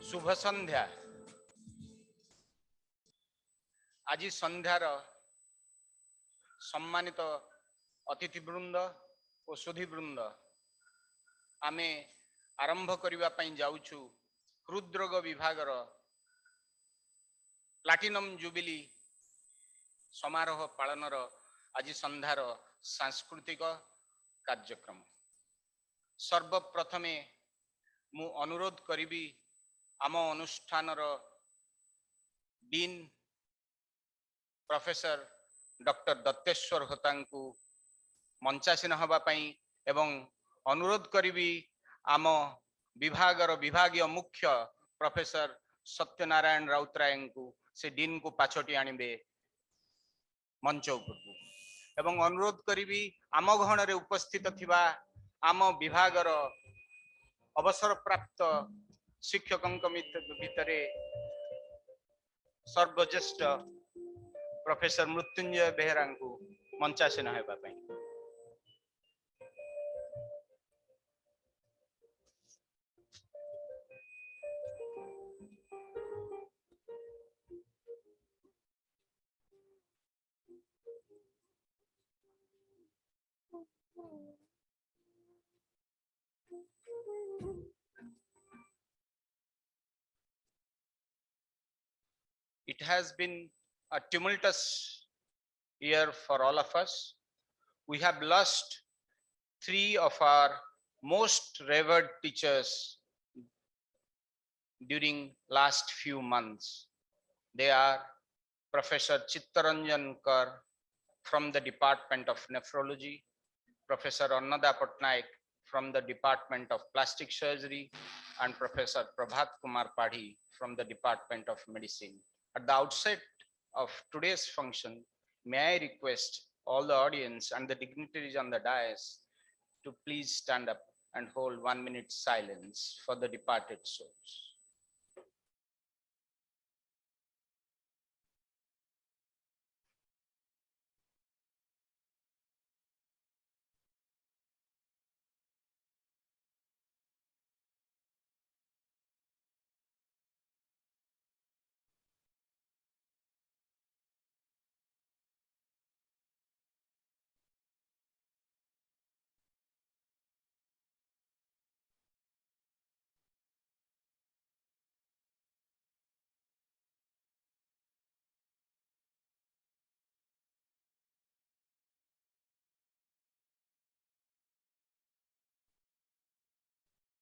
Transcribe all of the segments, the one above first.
शुभ संध्या। आज संध्यार सम्मानित अतिथिवृंद और सुधीवृंद आमे आरंभ करिबा पई जाउछु हृदरोग विभागर प्लाटिनम जुबिली समारोह पालनर आज संध्यार सांस्कृतिक कार्यक्रम। सर्वप्रथमे मु अनुरोध करिबी आम अनुष्ठानर डीन प्रोफेसर डॉक्टर दत्तेश्वर होतांकु मंचासीन हवा पई एवं अनुरोध करिबी आम विभागर विभागीय मुख्य प्रोफेसर सत्यनारायण राउतराय को से डीन को पाछटी आनिबे मंच उपरकु एवं अनुरोध करिबी आम गहन रे उपस्थित थिबा आम विभागर अवसर प्राप्त शिक्षकंक भितरे सर्वज्येष्ठ प्रोफेसर मृत्युंजय बेहरा को मंचासीन हेबा पई। It has been a tumultuous year for all of us. We have lost three of our most revered teachers during last few months. They are Professor Chittaranjan Kar from the Department of Nephrology, Professor Annada Patnaik from the Department of Plastic Surgery, and Professor Prabhat Kumar Padhi from the Department of Medicine. At the outset of today's function, may I request all the audience and the dignitaries on the dais to please stand up and hold 1 minute silence for the departed souls.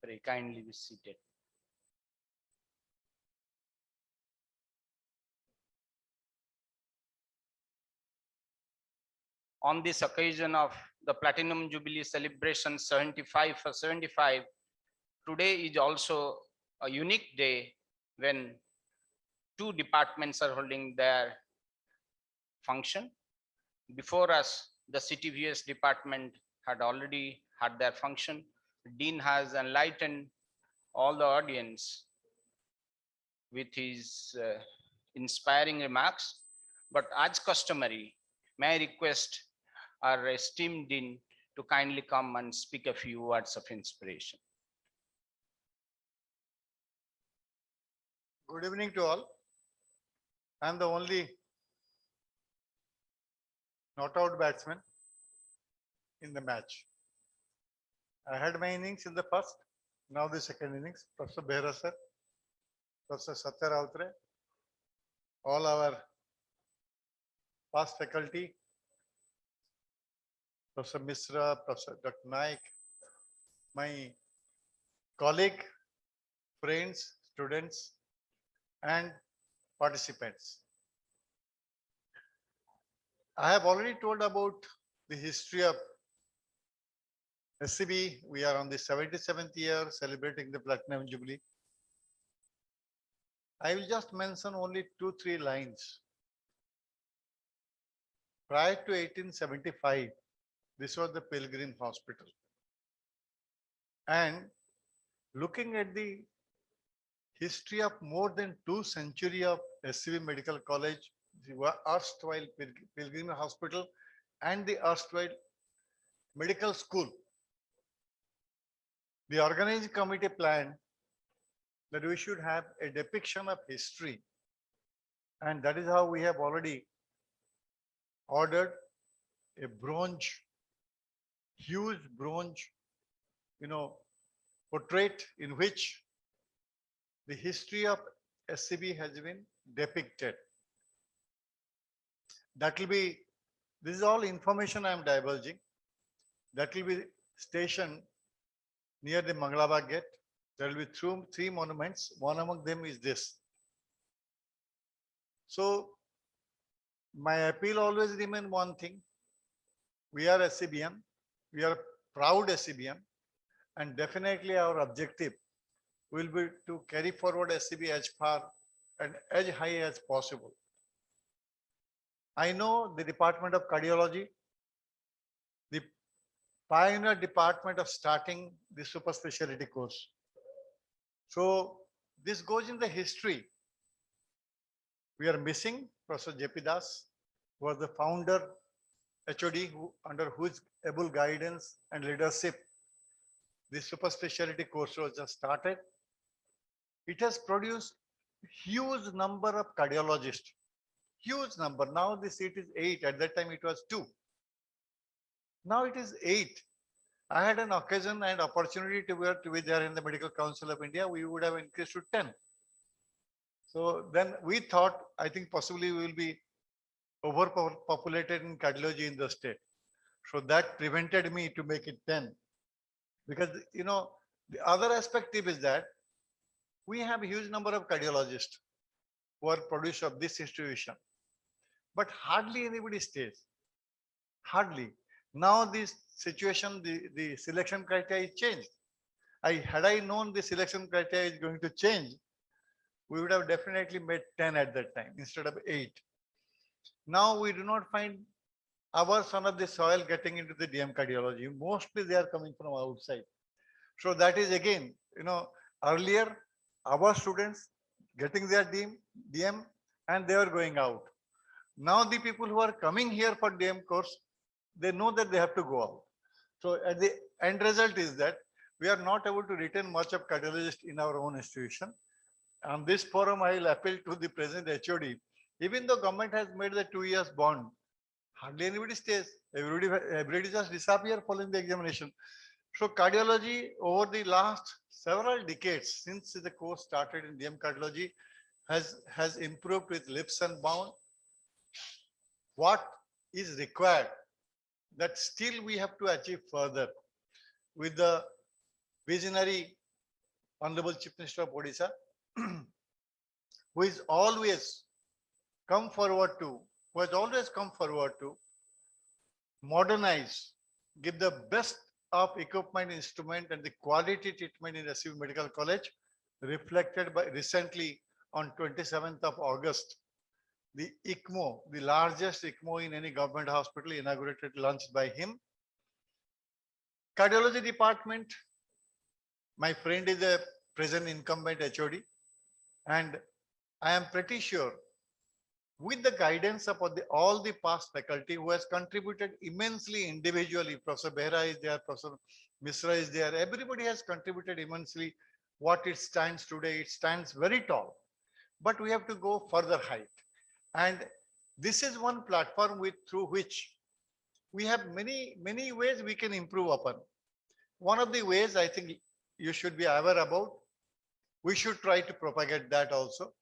Very kindly be seated. On this occasion of the Platinum Jubilee celebration 75 for 75, today is also a unique day when two departments are holding their function. Before us, the CTVS department had already had their function. Dean has enlightened all the audience with his inspiring remarks. But as customary, may I request our esteemed Dean to kindly come and speak a few words of inspiration. Good evening to all. I am the only not out batsman in the match. I had my innings in the first, now the second innings. Professor Behra sir, Professor Satya Rautre, all our past faculty, Professor Misra, Professor Dr. Naik, my colleague, friends, students, and participants. I have already told about the history of SCB. We are on the 77th year celebrating the Platinum Jubilee. I will just mention only 2-3 lines. Prior to 1875, this was the Pilgrim Hospital. And looking at the history of more than 2 centuries of SCB Medical College, the erstwhile Pilgrim Hospital and the erstwhile medical school, the organizing committee planned that we should have a depiction of history. And that is how we have already ordered a bronze, huge bronze, you know, portrait in which the history of SCB has been depicted. That will be, this is all information I am divulging. That will be stationed near the Mangalabag gate. There will be three monuments. One among them is this. So my appeal always remain one thing. We are SCBM. We are proud SCBM. And definitely our objective will be to carry forward SCB as far and as high as possible. I know the Department of Cardiology, the pioneer department of starting the super specialty course. So this goes in the history. We are missing Professor J.P. Das, who was the founder HOD, under whose able guidance and leadership the super specialty course was just started. It has produced huge number of cardiologists, huge number. Now the seat is 8. At that time it was 2. Now it is 8. I had an occasion and opportunity to be there in the Medical Council of India. We would have increased to 10. So then we thought, I think possibly we will be overpopulated in cardiology in the state. So that prevented me to make it 10. Because, you know, the other aspect is that we have a huge number of cardiologists who are produced of this institution. But hardly anybody stays. Hardly. Now this situation, the selection criteria is changed. Had I known the selection criteria is going to change, we would have definitely made 10 at that time instead of 8. Now we do not find our son of the soil getting into the DM cardiology. Mostly they are coming from outside. So that is again, you know, earlier our students getting their DM and they are going out. Now the people who are coming here for DM course, they know that they have to go out. So at the end result is that we are not able to retain much of cardiologists in our own institution. On this forum, I will appeal to the present HOD. Even though government has made the 2 years bond, hardly anybody stays. Everybody just disappear following the examination. So cardiology over the last several decades, since the course started in DM cardiology, has improved with leaps and bounds. What is required, that still we have to achieve further with the visionary Honorable Chief Minister of Odisha, who is always come forward to, who has always come forward to modernize, give the best of equipment, instrument, and the quality treatment in SCB Medical College, reflected by recently on 27th of August. The ECMO, the largest ECMO in any government hospital, inaugurated, launched by him. Cardiology department, my friend is a present incumbent HOD, and I am pretty sure with the guidance of all the past faculty who has contributed immensely individually, Professor Behra is there, Professor Misra is there, everybody has contributed immensely. What it stands today, it stands very tall, but we have to go further height. And this is one platform through which we have many ways we can improve upon. One of the ways I think you should be aware about, we should try to propagate that also.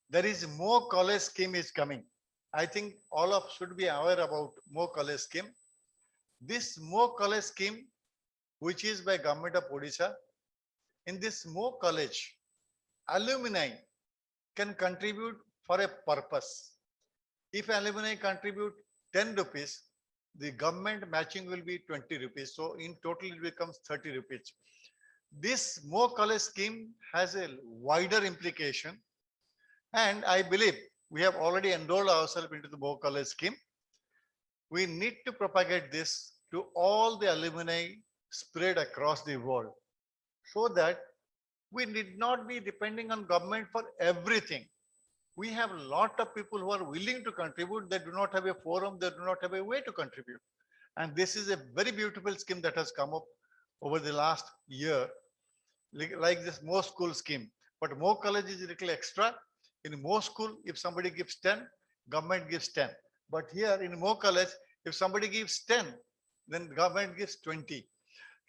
There is more college scheme is coming. I think all of should be aware about more college scheme. This more college scheme, which is by Government of Odisha, in this more college, alumni can contribute for a purpose. If alumni contribute 10 rupees, the government matching will be 20 rupees. So in total it becomes 30 rupees. This more college scheme has a wider implication. And I believe we have already enrolled ourselves into the more college scheme. We need to propagate this to all the alumni spread across the world, so that we need not be depending on government for everything. We have a lot of people who are willing to contribute. They do not have a forum. They do not have a way to contribute. And this is a very beautiful scheme that has come up over the last year. like this more school scheme. But more college is a little extra. In more school, if somebody gives 10, government gives 10. But here in more college, if somebody gives 10, then government gives 20.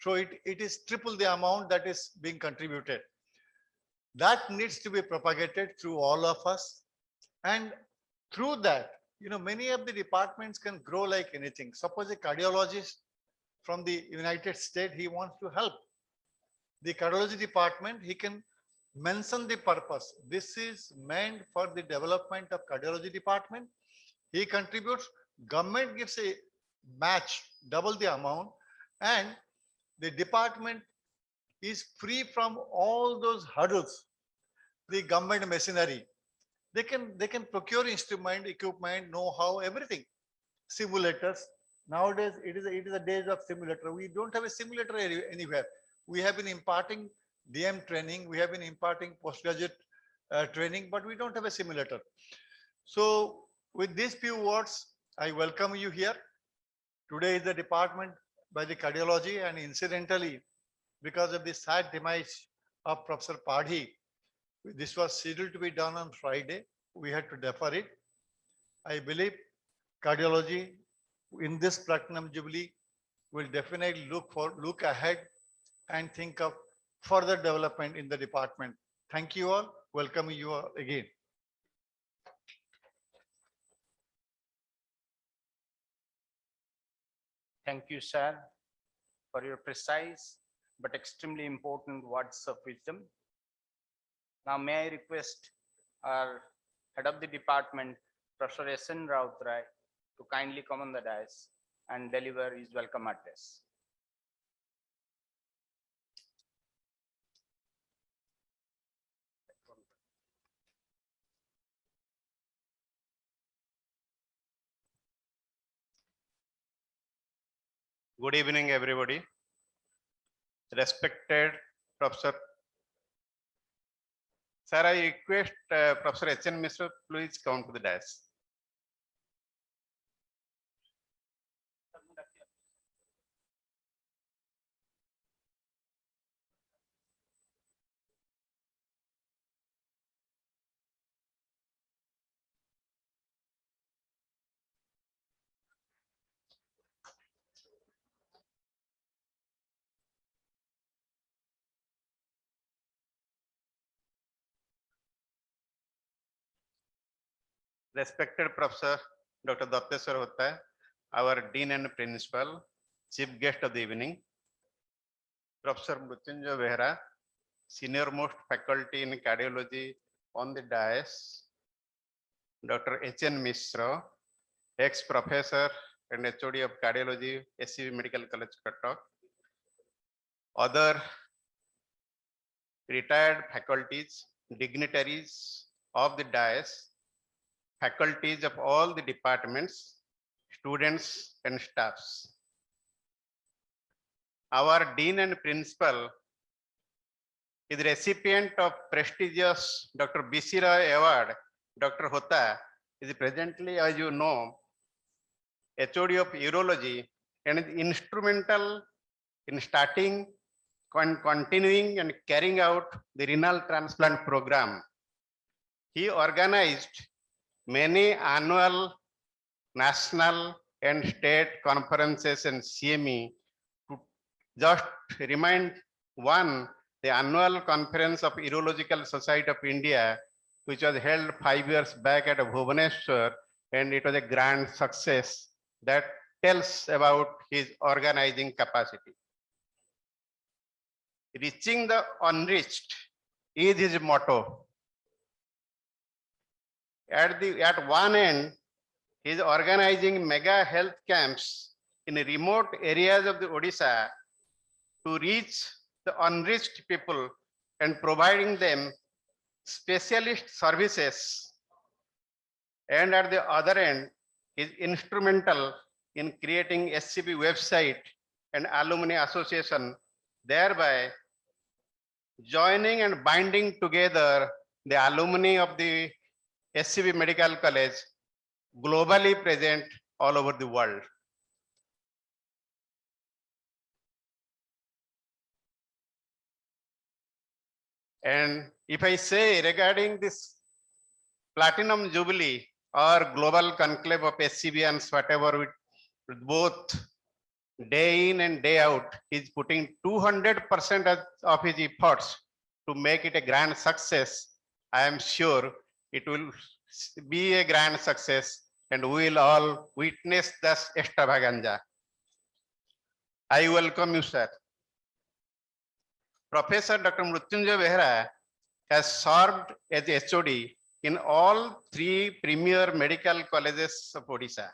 So it is triple the amount that is being contributed. That needs to be propagated through all of us. And through that, many of the departments can grow like anything. Suppose a cardiologist from the United States, he wants to help the cardiology department, he can mention the purpose. This is meant for the development of cardiology department. He contributes, government gives a match, double the amount, and the department is free from all those hurdles, the government machinery. They can procure instrument, equipment, know-how, everything. Simulators. Nowadays, it is a days of simulator. We don't have a simulator anywhere. We have been imparting DM training. We have been imparting postgraduate training, but we don't have a simulator. So with these few words, I welcome you here. Today is the department by the cardiology, and incidentally, because of the sad demise of Professor Padhi, this was scheduled to be done on Friday. We had to defer it. I believe cardiology in this Platinum Jubilee will definitely look ahead and think of further development in the department. Thank you all. Welcome you all again. Thank you, sir, for your precise but extremely important words of wisdom. Now, may I request our head of the department, Professor S.N. Rautrai, to kindly come on the dais and deliver his welcome address. Good evening, everybody. Respected Professor. Sir, I request Professor H.N. Mishra, please come to the dais. Respected Professor Dr. Datteswar Hotta, our Dean and Principal, Chief Guest of the evening, Professor Mrutyunjay Behra, Senior Most Faculty in Cardiology on the dais, Dr. H.N. Mishra, ex-Professor and HOD of Cardiology, SCB Medical College, Cuttack, other retired faculties, dignitaries of the dais, faculties of all the departments, students and staffs. Our Dean and Principal is the recipient of prestigious Dr. B.C. Roy Award. Dr. Hotta is presently, as you know, HOD of Urology and is instrumental in starting, continuing and carrying out the renal transplant program. He organized many annual national and state conferences and CME. To just remind one, the annual conference of Urological Society of India, which was held 5 years back at Bhubaneswar, and it was a grand success. That tells about his organizing capacity. Reaching the unreached is his motto. At one end, he is organizing mega health camps in remote areas of the Odisha to reach the unreached people and providing them specialist services. And at the other end, he is instrumental in creating SCB website and alumni association, thereby joining and binding together the alumni of the SCB Medical College globally present all over the world. And if I say regarding this Platinum Jubilee or Global Conclave of SCBians, whatever, with both day in and day out, he's putting 200% of his efforts to make it a grand success. I am sure it will be a grand success and we will all witness this extravaganza. I welcome you, sir. Professor Dr. Mrutyunjay Behera has served as HOD in all three premier medical colleges of Odisha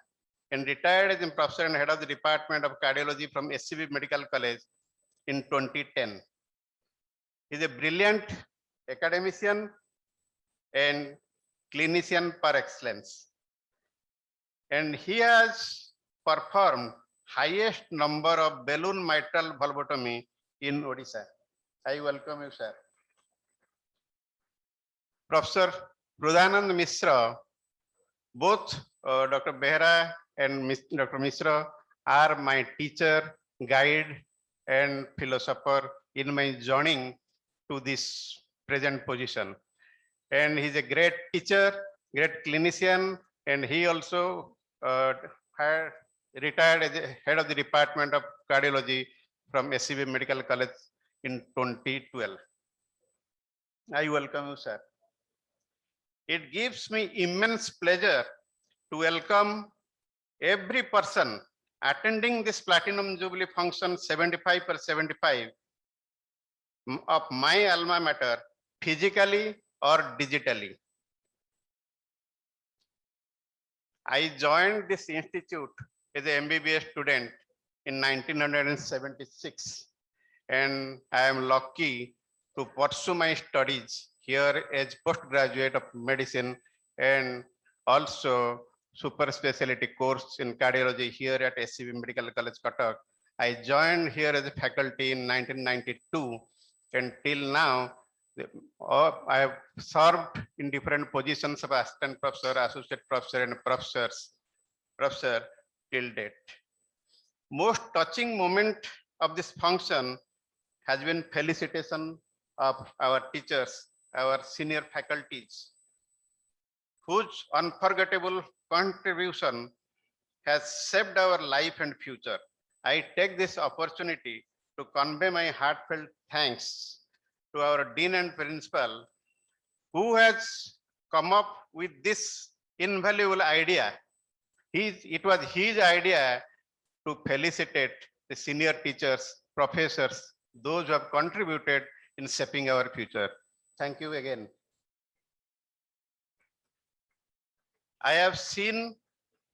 and retired as a professor and head of the Department of Cardiology from SCB Medical College in 2010. He is a brilliant academician and clinician par excellence. And he has performed highest number of balloon mitral valvotomy in Odisha. I welcome you, sir. Professor Pradhanand Mishra, both Dr. Behera and Dr. Mishra are my teacher, guide, and philosopher in my journey to this present position. And he's a great teacher, great clinician, and he also had retired as the head of the Department of Cardiology from SCB Medical College in 2012. I welcome you, sir. It gives me immense pleasure to welcome every person attending this Platinum Jubilee function 75 for 75 of my alma mater, physically or digitally. I joined this institute as an MBBS student in 1976, and I am lucky to pursue my studies here as postgraduate of medicine and also super specialty course in cardiology here at SCB Medical College, Cuttack. I joined here as a faculty in 1992, and till now, I have served in different positions of assistant professor, associate professor, and professor till date. Most touching moment of this function has been felicitation of our teachers, our senior faculties, whose unforgettable contribution has shaped our life and future. I take this opportunity to convey my heartfelt thanks to our dean and principal, who has come up with this invaluable idea. It was his idea to felicitate the senior teachers, professors, those who have contributed in shaping our future. Thank you again. I have seen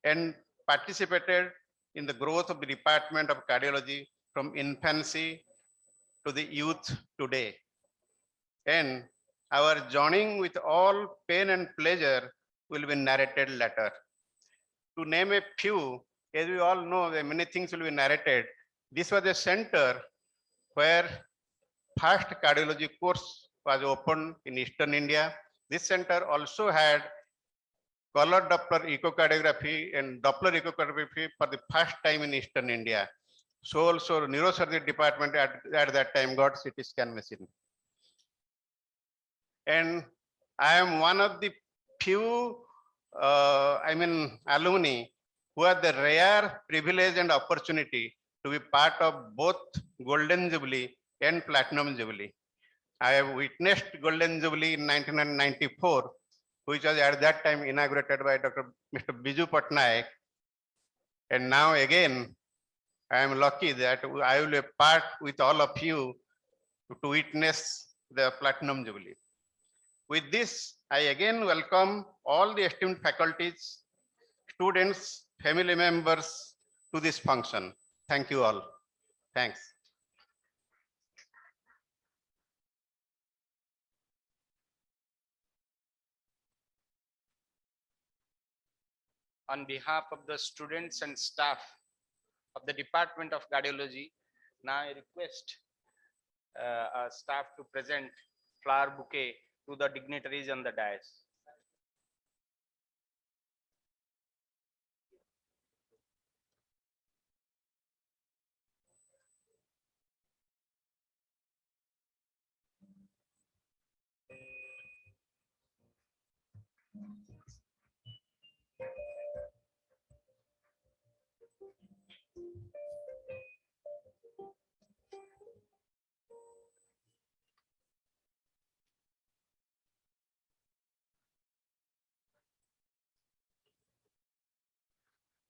and participated in the growth of the Department of Cardiology from infancy to the youth today. And our journey with all pain and pleasure will be narrated later. To name a few, as we all know, that many things will be narrated. This was a center where first cardiology course was opened in Eastern India. This center also had color Doppler echocardiography and Doppler echocardiography for the first time in Eastern India. So also neurosurgery department at that time got CT scan machine. And I am one of the few, alumni who had the rare privilege and opportunity to be part of both Golden Jubilee and Platinum Jubilee. I have witnessed Golden Jubilee in 1994, which was at that time inaugurated by Mr. Biju Patnaik. And now again, I am lucky that I will be part with all of you to witness the Platinum Jubilee. With this, I again welcome all the esteemed faculties, students, family members to this function. Thank you all. Thanks. On behalf of the students and staff of the Department of Cardiology, now I request our staff to present flower bouquet to the dignitaries on the dais.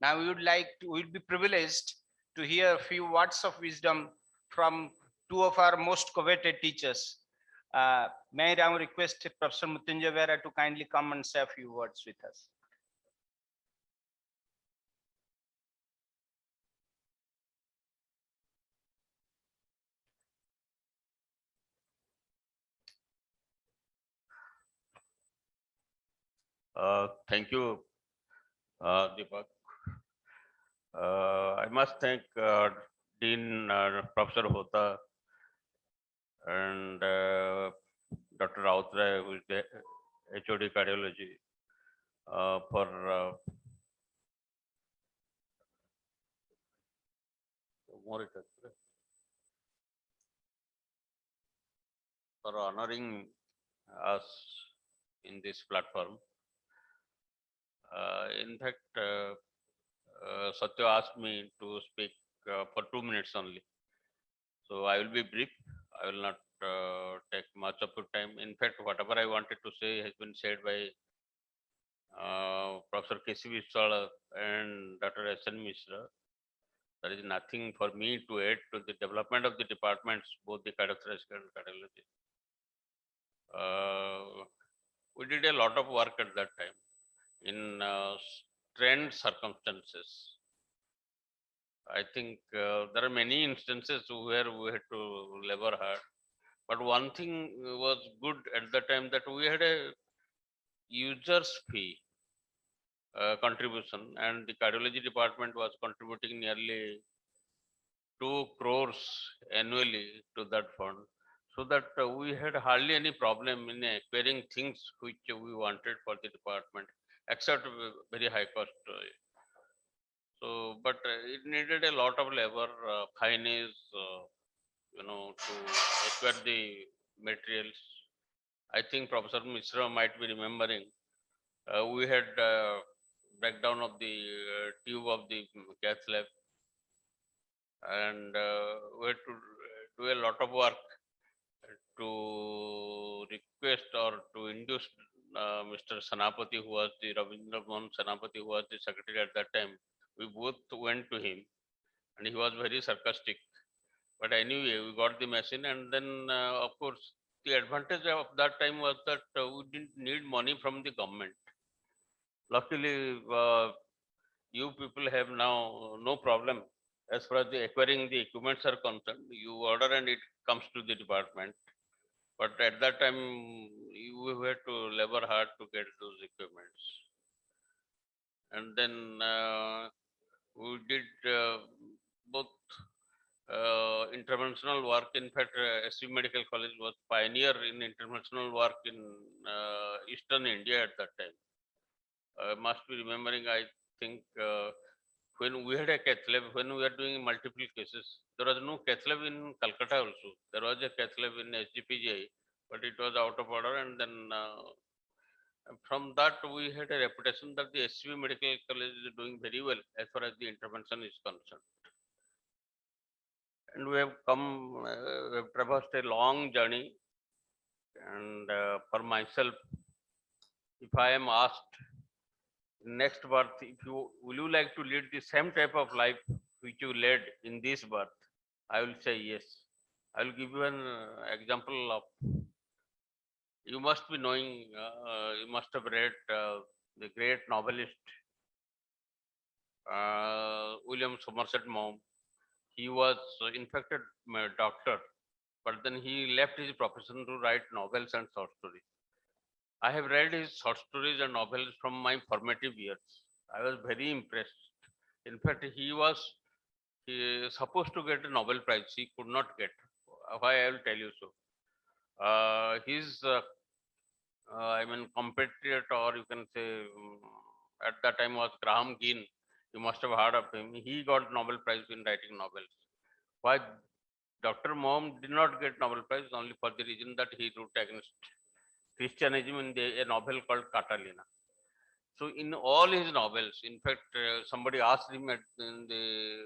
Now we would be privileged to hear a few words of wisdom from two of our most coveted teachers. May I now request Professor Mrityunjay Vera to kindly come and say a few words with us. Thank you, Deepak. I must thank Dean Professor Hota and Dr. Rautre, who is the HOD Cardiology, for for honoring us in this platform. In fact, Satya asked me to speak for 2 minutes only. So I will be brief. I will not take much of your time. In fact, whatever I wanted to say has been said by Professor K.C. Vishwala and Dr. S.N. Mishra. There is nothing for me to add to the development of the departments, both the cardiothoracic and cardiology. We did a lot of work at that time in strained circumstances. I think there are many instances where we had to labor hard. But one thing was good at the time, that we had a user's fee contribution, and the cardiology department was contributing nearly 2 crores annually to that fund, so that we had hardly any problem in acquiring things which we wanted for the department, except very high cost. So, but it needed a lot of labor, finance, to acquire the materials. I think Professor Mishra might be remembering, we had breakdown of the tube of the cath lab, and we had to do a lot of work to request or to induce Mr. Sanapati, who was the Ravindra Mohan Sanapati, who was the secretary at that time. We both went to him, and he was very sarcastic. But anyway, we got the machine, and then of course the advantage of that time was that we didn't need money from the government. Luckily, you people have now no problem as far as the acquiring the equipments are concerned. You order and it comes to the department. But at that time, you had to labor hard to get those equipments. And then we did both interventional work. In fact, SCB Medical College was pioneer in interventional work in Eastern India at that time. Must be remembering, I think, when we had a cath lab, when we were doing multiple cases, there was no cath lab in Calcutta also. There was a cath lab in SGPGI, but it was out of order. And then from that, we had a reputation that the SCB Medical College is doing very well as far as the intervention is concerned. And we have come, we have traversed a long journey. And for myself, if I am asked next birth, if you will you like to lead the same type of life which you led in this birth, I will say yes. I will give you an example of, you must be knowing, you must have read the great novelist William Somerset Maugham. He was in fact a doctor, but then he left his profession to write novels and short stories. I have read his short stories and novels from my formative years. I was very impressed. In fact, he was supposed to get a Nobel Prize. He could not get. Why, I will tell you so. His, competitor, or you can say, at that time was Graham Greene. You must have heard of him. He got Nobel Prize in writing novels. Why Dr. Maugham did not get Nobel Prize? Only for the reason that he wrote against Christianism in a novel called Catalina. So in all his novels, in fact, somebody asked him in the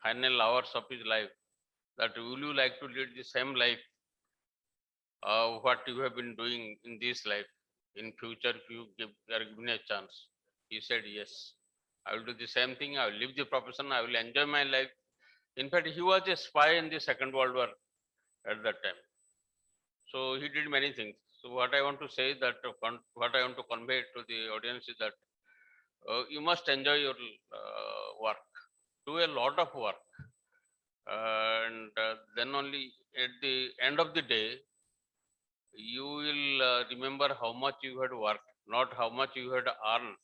final hours of his life that will you like to lead the same life what you have been doing in this life in future if you are given a chance. He said yes. I will do the same thing. I will leave the profession. I will enjoy my life. In fact, he was a spy in the Second World War at that time. So he did many things. So what I want to say is that what I want to convey to the audience is that you must enjoy your work. Do a lot of work, and then only at the end of the day, you will remember how much you had worked, not how much you had earned.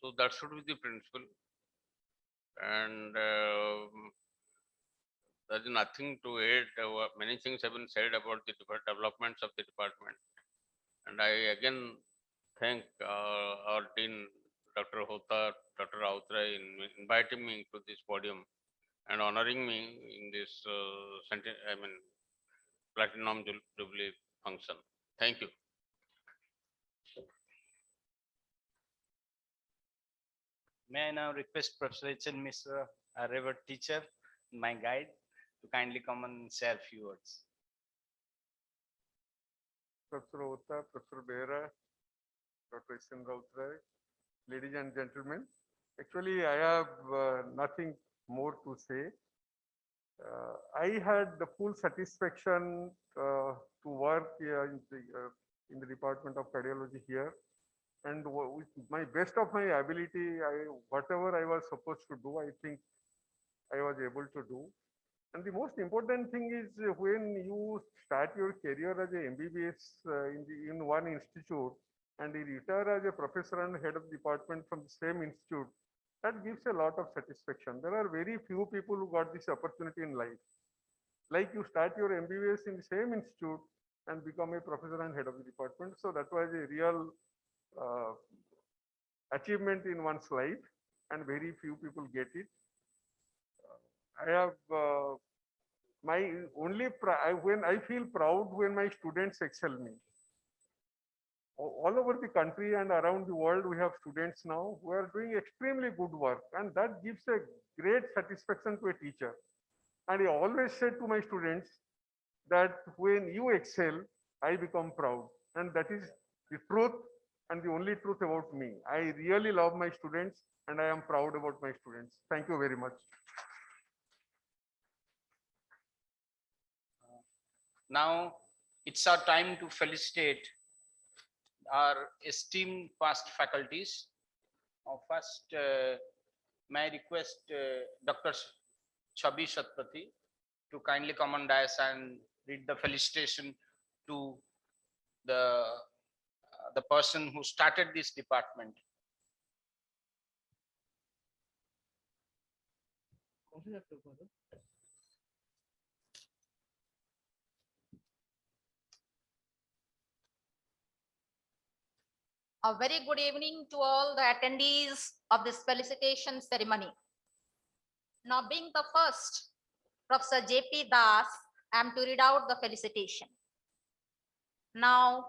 So that should be the principle. And there is nothing to add. Many things have been said about the developments of the department. And I again thank our dean, Dr. Hota, Dr. Autray, in inviting me to this podium and honoring me in this Platinum Jubilee function. Thank you. May I now request Professor H.N. Mishra, our revered teacher, my guide, to kindly come and share a few words. Professor Ota, Professor Behra, Dr. S.N. Rautray, ladies and gentlemen. Actually, I have nothing more to say. I had the full satisfaction to work in the Department of Cardiology here. And with my best of my ability, whatever I was supposed to do, I think I was able to do. And the most important thing is when you start your career as a MBBS in one institute and you retire as a professor and head of department from the same institute, that gives a lot of satisfaction. There are very few people who got this opportunity in life. Like you start your MBBS in the same institute and become a professor and head of the department. So that was a real achievement in one's life, and very few people get it. I have my only when I feel proud when my students excel me. All over the country and around the world, we have students now who are doing extremely good work, and that gives a great satisfaction to a teacher. And I always said to my students that when you excel, I become proud, and that is the truth and the only truth about me. I really love my students and I am proud about my students. Thank you very much. Now it's our time to felicitate our esteemed past faculties. First, may I request Dr. Chabi Shatpathy to kindly come on dais and read the felicitation to the person who started this department. A very good evening to all the attendees of this felicitation ceremony. Now, being the first, Professor J.P. Das, I am to read out the felicitation. Now,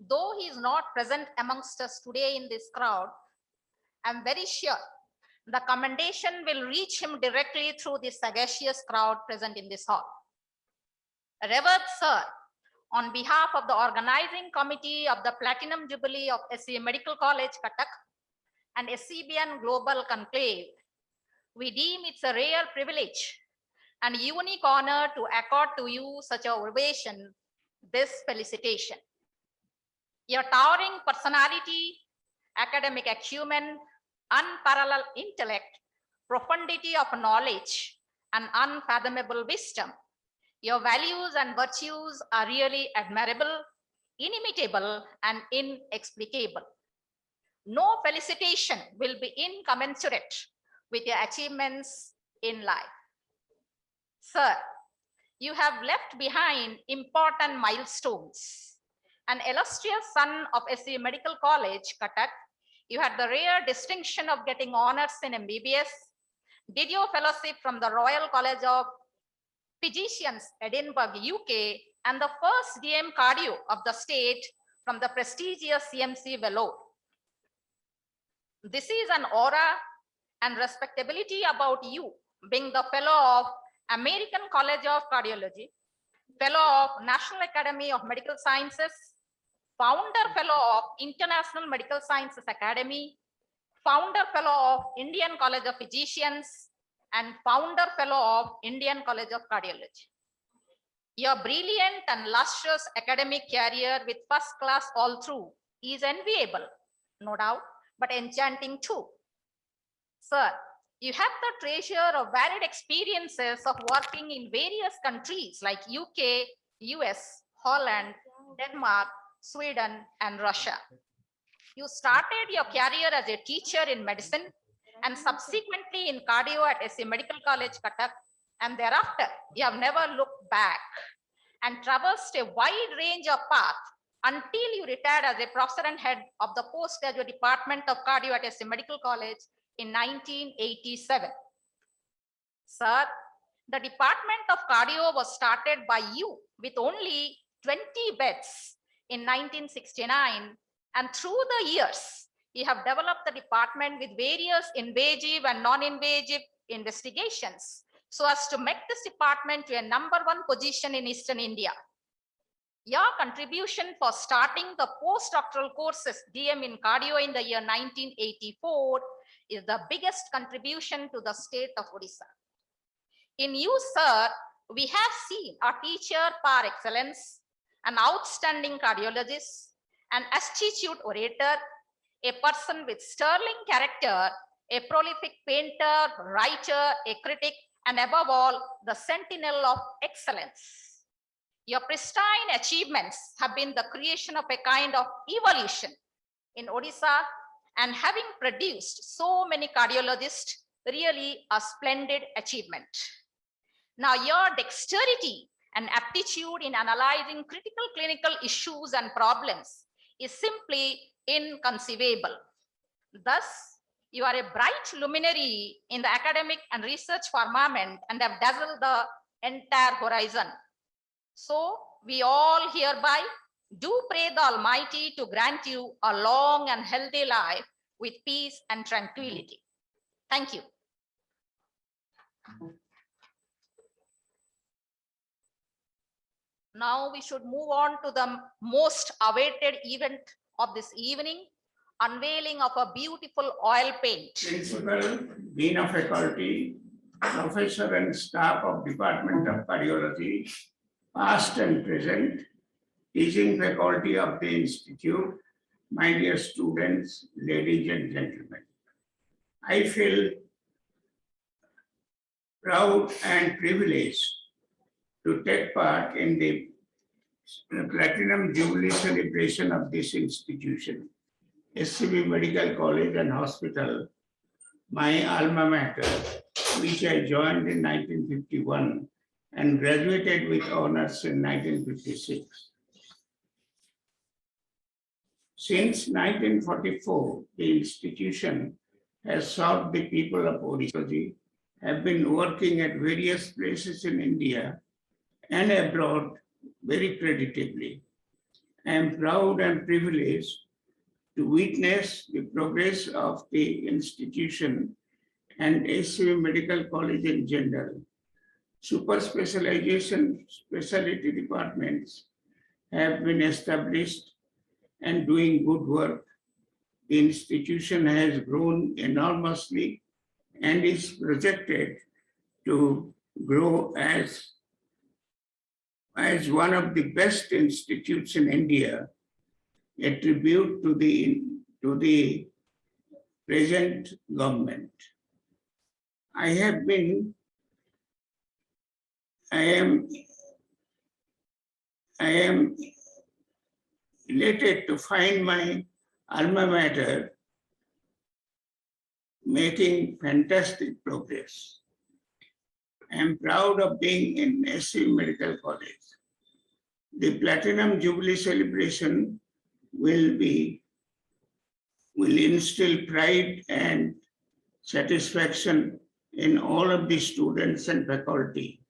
though he is not present amongst us today in this crowd, I am very sure the commendation will reach him directly through this sagacious crowd present in this hall. Revered Sir, on behalf of the organizing committee of the Platinum Jubilee of SCB Medical College, Cuttack, and SCBN Global Conclave, we deem it's a rare privilege and unique honor to accord to you such a ovation, this felicitation. Your towering personality, academic acumen, unparalleled intellect, profundity of knowledge, and unfathomable wisdom. Your values and virtues are really admirable, inimitable, and inexplicable. No felicitation will be incommensurate with your achievements in life. Sir, you have left behind important milestones. An illustrious son of SCB Medical College, Cuttack, you had the rare distinction of getting honors in MBBS, did your fellowship from the Royal College of Physicians, Edinburgh, UK, and the first DM Cardio of the state from the prestigious CMC Vellore. This is an aura and respectability about you, being the fellow of American College of Cardiology, fellow of National Academy of Medical Sciences, founder fellow of International Medical Sciences Academy, founder fellow of Indian College of Physicians, and founder fellow of Indian College of Cardiology. Your brilliant and lustrous academic career with first class all through is enviable, no doubt, but enchanting too. Sir, you have the treasure of varied experiences of working in various countries like UK, US, Holland, Denmark, Sweden, and Russia. You started your career as a teacher in medicine and subsequently in cardio at SC Medical College, Cuttack, and thereafter you have never looked back and traversed a wide range of paths until you retired as a professor and head of the postgraduate department of cardio at SC Medical College in 1987. Sir, the department of cardio was started by you with only 20 beds in 1969, and through the years, you have developed the department with various invasive and non-invasive investigations so as to make this department to a #1 position in Eastern India. Your contribution for starting the postdoctoral courses DM in cardio in the year 1984 is the biggest contribution to the state of Odisha. In you, sir, we have seen a teacher par excellence, an outstanding cardiologist, an astute orator, a person with sterling character, a prolific painter, writer, a critic, and above all, the sentinel of excellence. Your pristine achievements have been the creation of a kind of evolution in Odisha, and having produced so many cardiologists, really a splendid achievement. Now, your dexterity and aptitude in analyzing critical clinical issues and problems is simply inconceivable. Thus, you are a bright luminary in the academic and research firmament and have dazzled the entire horizon. So, we all hereby do pray the Almighty to grant you a long and healthy life with peace and tranquility. Thank you. Now we should move on to the most awaited event of this evening, unveiling of a beautiful oil paint. Principal, Dean of Faculty, Professor and staff of Department of Cardiology, past and present, teaching faculty of the Institute, my dear students, ladies and gentlemen. I feel proud and privileged to take part in the Platinum Jubilee celebration of this institution, SCB Medical College and Hospital, my alma mater, which I joined in 1951 and graduated with honors in 1956. Since 1944, the institution has served the people of Odisha, have been working at various places in India and abroad very creditably. I am proud and privileged to witness the progress of the institution and SCB Medical College in general. Super specialization specialty departments have been established and doing good work. The institution has grown enormously and is projected to grow as one of the best institutes in India, a tribute to the present government. I am elated to find my alma mater making fantastic progress. I am proud of being in SCB Medical College. The Platinum Jubilee celebration will instill pride and satisfaction in all of the students and faculty.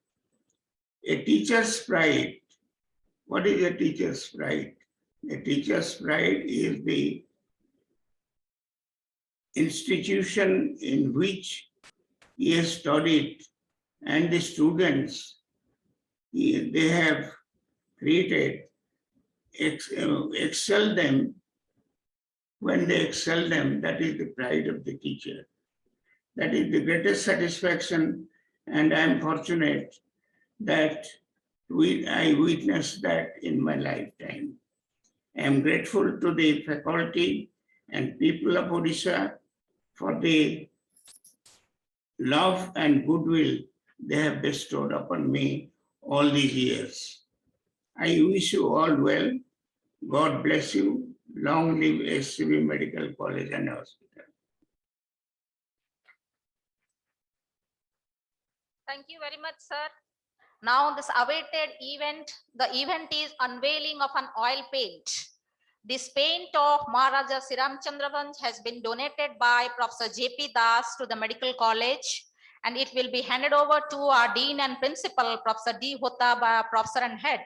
A teacher's pride. What is a teacher's pride? The Teacher's Pride is the institution in which he has studied, and the students they have created excel them. When they excel them, that is the pride of the teacher. That is the greatest satisfaction, and I am fortunate that I witnessed that in my lifetime. I am grateful to the faculty and people of Odisha for the love and goodwill they have bestowed upon me all these years. I wish you all well. God bless you. Long live SCB Medical College and Hospital. Thank you very much, sir. Now this awaited event, the event is unveiling of an oil paint. This paint of Maharaja Siram Chandravansh has been donated by Professor J.P. Das to the medical college, and it will be handed over to our Dean and Principal, Professor D. Hota, by our Professor and Head,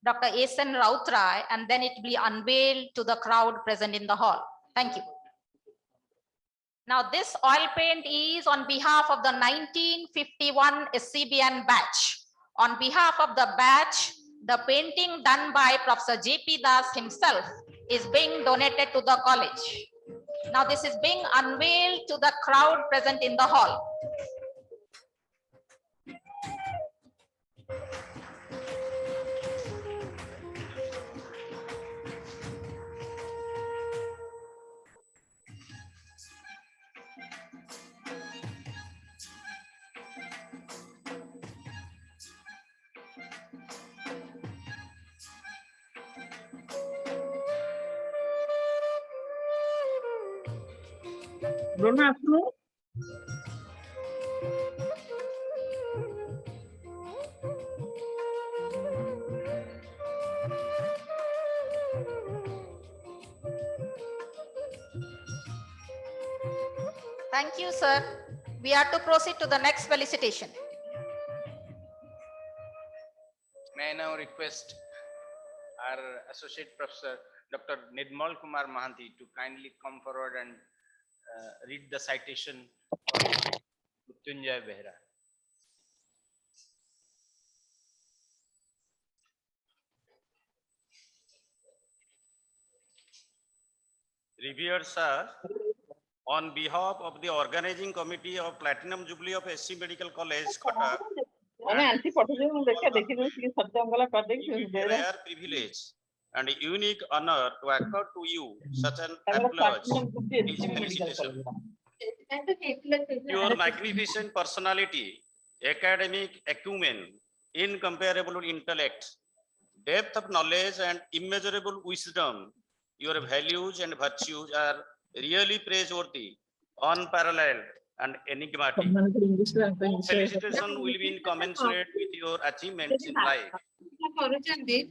Dr. S.N. Rautrai, and then it will be unveiled to the crowd present in the hall. Thank you. Now this oil paint is on behalf of the 1951 SCBN batch. On behalf of the batch, the painting done by Professor J.P. Das himself is being donated to the college. Now this is being unveiled to the crowd present in the hall. Good afternoon. Thank you, sir. We are to proceed to the next felicitation. May I now request our Associate Professor, Dr. Nirmal Kumar Mahanti, to kindly come forward and read the citation for Mrityunjay Behra. Revered sir, on behalf of the organizing committee of Platinum Jubilee of SC Medical College, Cuttack, it is a rare privilege and a unique honor to accord to you such an applause. Is felicitation. Your magnificent personality, academic acumen, incomparable intellect, depth of knowledge and immeasurable wisdom, your values and virtues are really praiseworthy, unparalleled and enigmatic. Felicitation will be incommensurate with your achievements in life.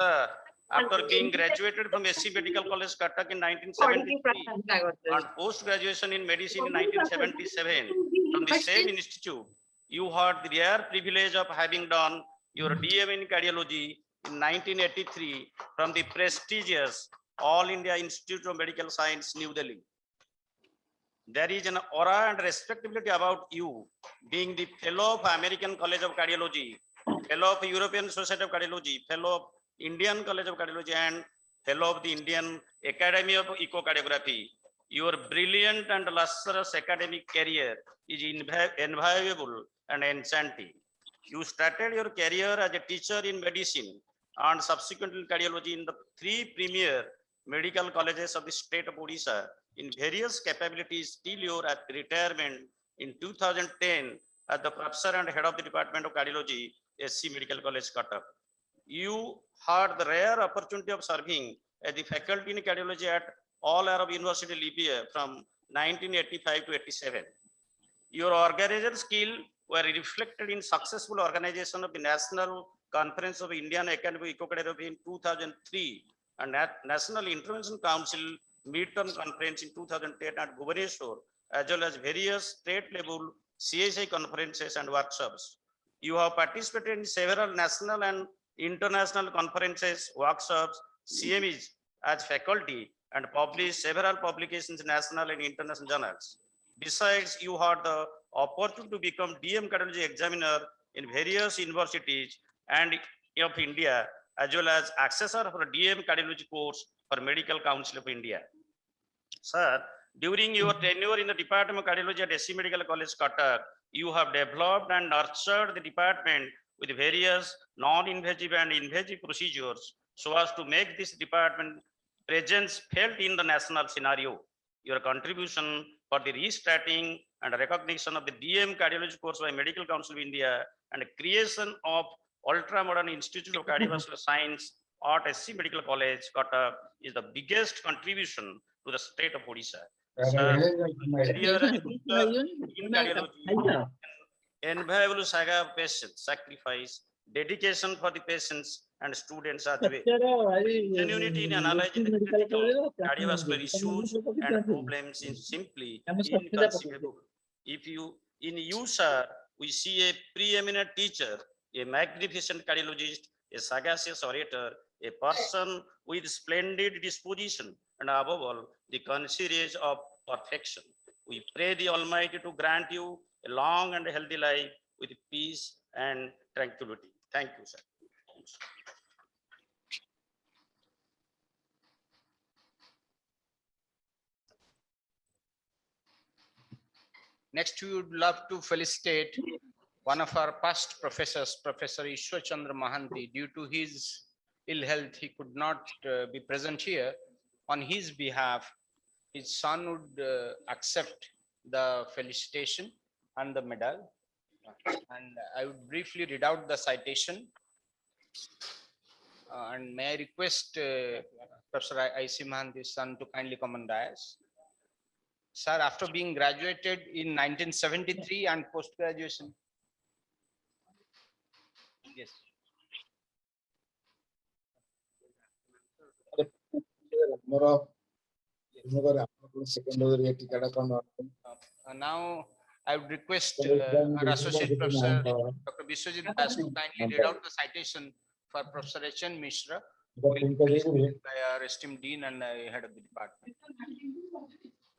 Sir, after being graduated from SC Medical College, Cuttack in 1973 and post-graduation in medicine in 1977 from the same institute, you had the rare privilege of having done your DM in cardiology in 1983 from the prestigious All India Institute of Medical Science, New Delhi. There is an aura and respectability about you, being the fellow of American College of Cardiology, fellow of European Society of Cardiology, fellow of Indian College of Cardiology, and fellow of the Indian Academy of Echocardiography. Your brilliant and lustrous academic career is invaluable and enchanting. You started your career as a teacher in medicine and subsequently cardiology in the 3 premier medical colleges of the state of Odisha in various capabilities till your retirement in 2010 as the professor and head of the Department of Cardiology, SC Medical College, Cuttack. You had the rare opportunity of serving as the faculty in cardiology at All Arab University, Libya from 1985 to 87. Your organizational skill were reflected in successful organization of the National Conference of Indian Academy of Echocardiography in 2003 and National Intervention Council Midterm Conference in 2010 at Bhubaneswar, as well as various state level CSI conferences and workshops. You have participated in several national and international conferences, workshops, CMEs, as faculty and published several publications in national and international journals. Besides, you had the opportunity to become DM cardiology examiner in various universities and of India, as well as accessor for DM cardiology course for Medical Council of India. Sir, during your tenure in the Department of Cardiology at SC Medical College, Cuttack, you have developed and nurtured the department with various non-invasive and invasive procedures so as to make this department presence felt in the national scenario. Your contribution for the restarting and recognition of the DM cardiology course by Medical Council of India and creation of ultra-modern Institute of Cardiovascular Science at SC Medical College, Cuttack, is the biggest contribution to the state of Odisha. Sir, career as doctor in cardiology, invaluable saga of patience, sacrifice, dedication for the patients and students as well. Genuinity in analyzing the critical cardiovascular issues and problems is simply inconceivable. In you, sir, we see a preeminent teacher, a magnificent cardiologist, a sagacious orator, a person with splendid disposition, and above all, the concierge of perfection. We pray the Almighty to grant you a long and healthy life with peace and tranquility. Thank you, sir. Next, we would love to felicitate one of our past professors, Professor Ishwar Chandra Mahanti. Due to his ill health, he could not be present here. On his behalf, his son would accept the felicitation and the medal. And I would briefly read out the citation. And may I request Professor I.C. Mahanti's son to kindly come on dais. Sir, after being graduated in 1973 and post-graduation. Yes. Now, I would request our Associate Professor, Dr. Biswajit Das, to kindly read out the citation for Professor H.N. Mishra, who will be felicitated by our esteemed Dean and Head of the Department.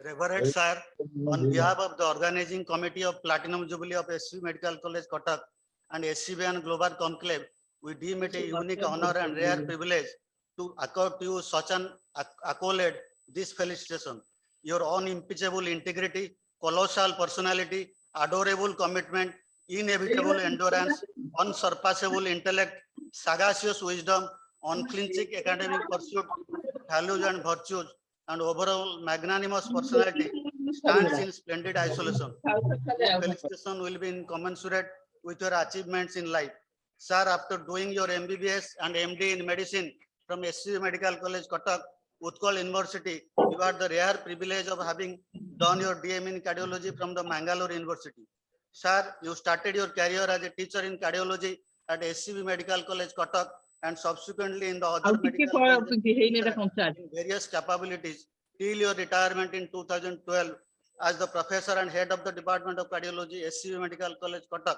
Reverend sir, on behalf of the organizing committee of Platinum Jubilee of SCB Medical College, Cuttack and SCB and Global Conclave, we deem it a unique honor and rare privilege to accord to you such an accolade, this felicitation. Your unimpeachable integrity, colossal personality, adorable commitment, inevitable endurance, unsurpassable intellect, sagacious wisdom, unflinching academic pursuit, values and virtues, and overall magnanimous personality stands in splendid isolation. This felicitation will be incommensurate with your achievements in life. Sir, after doing your MBBS and MD in medicine from SCB Medical College, Cuttack, Utkal University, you had the rare privilege of having done your DM in cardiology from the Mangalore University. Sir, you started your career as a teacher in cardiology at SCB Medical College, Cuttack, and subsequently in the other medical colleges in various capabilities till your retirement in 2012 as the professor and head of the Department of Cardiology, SCB Medical College, Cuttack.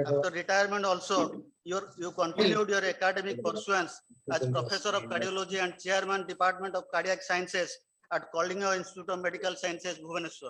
After retirement also, you continued your academic pursuance as professor of cardiology and chairman Department of Cardiac Sciences at Kalinga Institute of Medical Sciences, Bhubaneswar.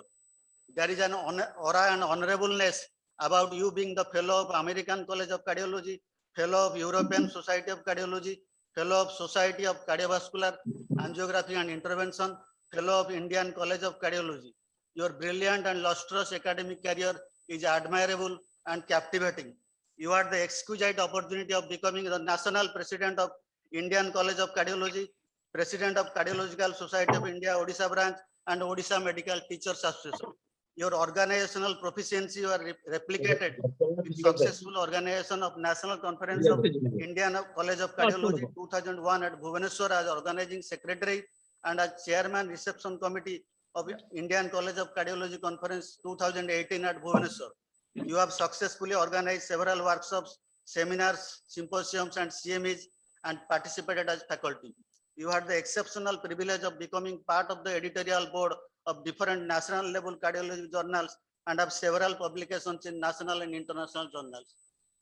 There is an aura and honorableness about you being the fellow of American College of Cardiology, fellow of European Society of Cardiology, fellow of Society of Cardiovascular Angiography and Intervention, fellow of Indian College of Cardiology. Your brilliant and lustrous academic career is admirable and captivating. You had the exquisite opportunity of becoming the national president of Indian College of Cardiology, president of Cardiological Society of India, Odisha branch, and Odisha Medical Teachers Association. Your organizational proficiency were replicated with successful organization of National Conference of Indian College of Cardiology 2001 at Bhubaneswar as organizing secretary and as chairman reception committee of Indian College of Cardiology Conference 2018 at Bhubaneswar. You have successfully organized several workshops, seminars, symposiums, and CMEs and participated as faculty. You had the exceptional privilege of becoming part of the editorial board of different national level cardiology journals and have several publications in national and international journals.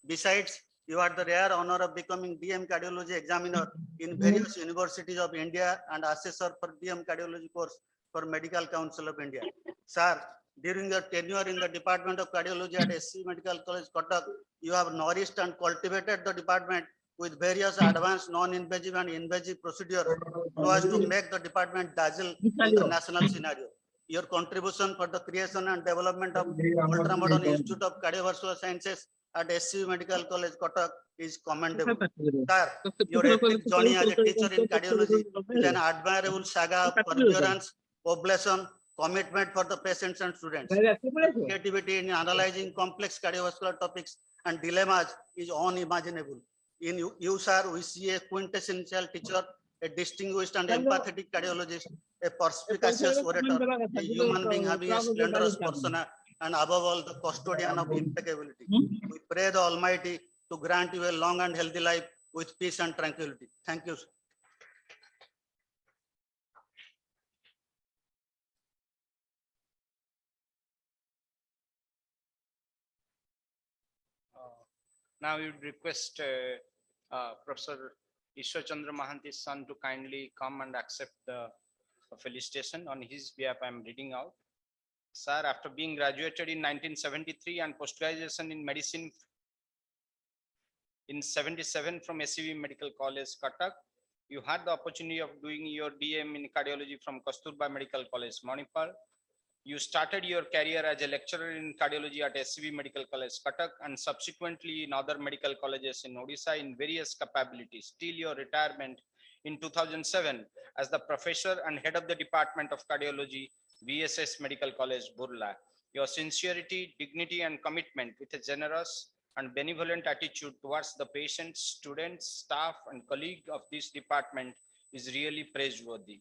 Besides, You had the rare honor of becoming DM cardiology examiner in various universities of India and assessor for DM cardiology course for Medical Council of India. Sir, during your tenure in the Department of Cardiology at SCB Medical College, Cuttack, you have nourished and cultivated the department with various advanced non-invasive and invasive procedures so as to make the department dazzle in the national scenario. Your contribution for the creation and development of ultramodern Institute of Cardiovascular Sciences at SCB Medical College, Cuttack is commendable. Sir, your epic journey as a teacher in cardiology is an admirable saga of perseverance, oblation, commitment for the patients and students. Creativity in analyzing complex cardiovascular topics and dilemmas is unimaginable. In you, sir, we see a quintessential teacher, a distinguished and empathetic cardiologist, a perspicacious orator, a human being having a splendorous persona, and above all, the custodian of impeccability. We pray the Almighty to grant you a long and healthy life with peace and tranquility. Thank you, sir. Now we would request Professor Ishwar Chandra Mahanti's son to kindly come and accept the felicitation. On his behalf, I am reading out. Sir, after being graduated in 1973 and post-graduation in medicine in 77 from SCB Medical College, Cuttack, you had the opportunity of doing your DM in cardiology from Kasturba Medical College, Manipal. You started your career as a lecturer in cardiology at SCB Medical College, Cuttack, and subsequently in other medical colleges in Odisha in various capabilities till your retirement in 2007 as the professor and head of the Department of Cardiology, VSS Medical College, Burla. Your sincerity, dignity, and commitment with a generous and benevolent attitude towards the patients, students, staff, and colleagues of this department is really praiseworthy.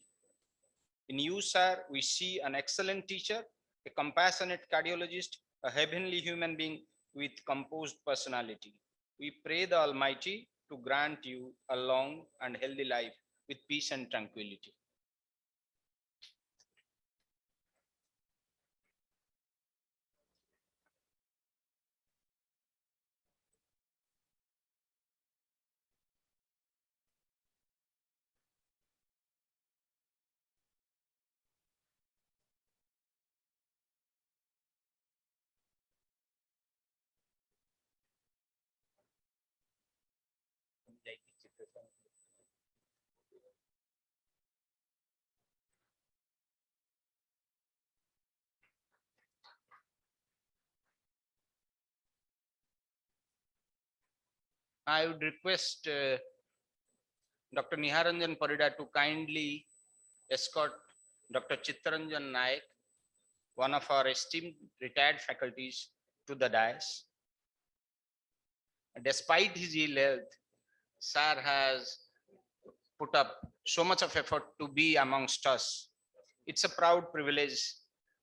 In you, sir, we see an excellent teacher, a compassionate cardiologist, a heavenly human being with composed personality. We pray the Almighty to grant you a long and healthy life with peace and tranquility. I would request Dr. Niharanjan Parida to kindly escort Dr. Chittaranjan Naik, one of our esteemed retired faculties, to the dais. Despite his ill health, sir has put up so much of effort to be amongst us. It's a proud privilege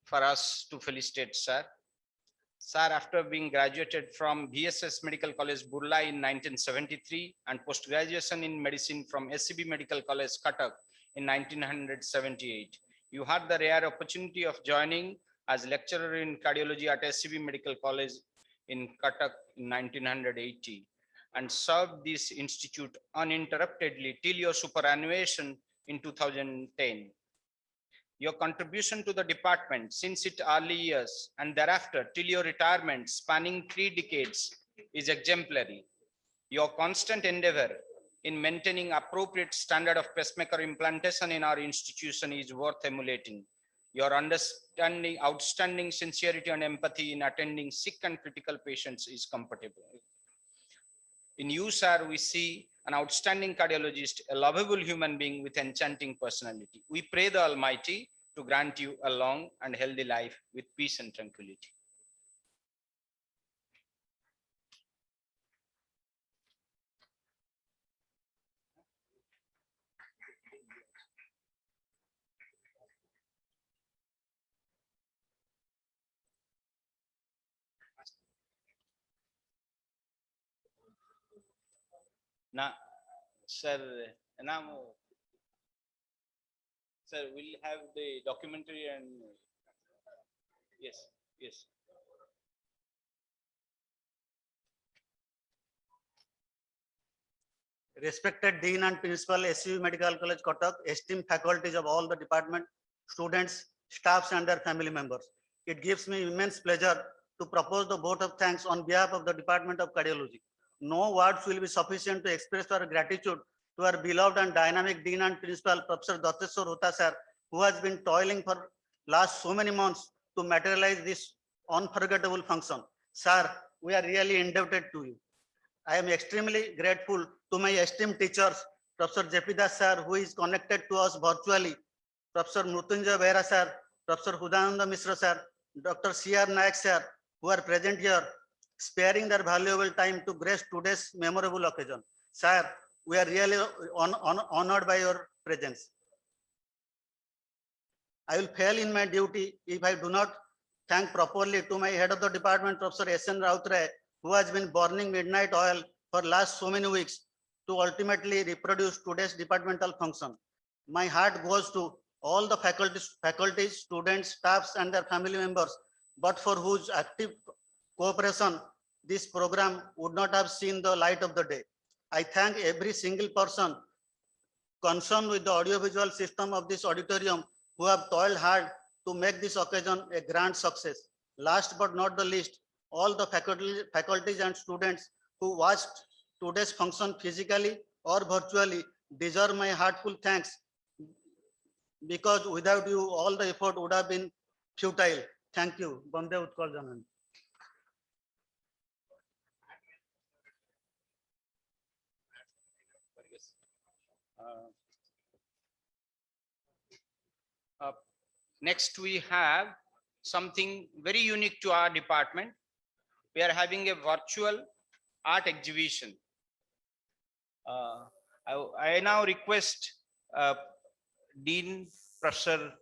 for us to felicitate sir. Sir, after being graduated from VSS Medical College, Burla in 1973 and post-graduation in medicine from SCB Medical College, Cuttack in 1978, you had the rare opportunity of joining as lecturer in cardiology at SCB Medical College in Cuttack in 1980 and served this institute uninterruptedly till your superannuation in 2010. Your contribution to the department since its early years and thereafter till your retirement spanning 3 decades is exemplary. Your constant endeavor in maintaining appropriate standard of pacemaker implantation in our institution is worth emulating. Your outstanding sincerity and empathy in attending sick and critical patients is comfortable. In you, sir, we see an outstanding cardiologist, a lovable human being with enchanting personality. We pray the Almighty to grant you a long and healthy life with peace and tranquility. Now, sir, now, sir, we'll have the documentary and yes, yes. respected Dean and Principal, SCB Medical College, Cuttack, esteemed faculties of all the department, students, staffs and their family members. It gives me immense pleasure to propose the vote of thanks on behalf of the Department of Cardiology. No words will be sufficient to express our gratitude to our beloved and dynamic Dean and Principal, Professor Datteshwar Hota sir, who has been toiling for last so many months to materialize this unforgettable function. Sir, we are really indebted to you. I am extremely grateful to my esteemed teachers, Professor JP Das sir, who is connected to us virtually, Professor Mrutyunjay Behra sir, Professor Hudananda Mishra sir, Dr. C.R. Nayak sir, who are present here, sparing their valuable time to grace today's memorable occasion. Sir, we are really honored by your presence. I will fail in my duty if I do not thank properly to my head of the department, Professor S.N. Rautre, who has been burning midnight oil for last so many weeks to ultimately reproduce today's departmental function. My heart goes to all the faculties, students, staffs and their family members, but for whose active cooperation, this program would not have seen the light of the day. I thank every single person concerned with the audiovisual system of this auditorium who have toiled hard to make this occasion a grand success. Last but not the least, all the faculties and students who watched today's function physically or virtually deserve my heartful thanks, because without you, all the effort would have been futile. Thank you. Bande Utkal Janan. Next, we have something very unique to our department. We are having a virtual art exhibition. I now request Dean Professor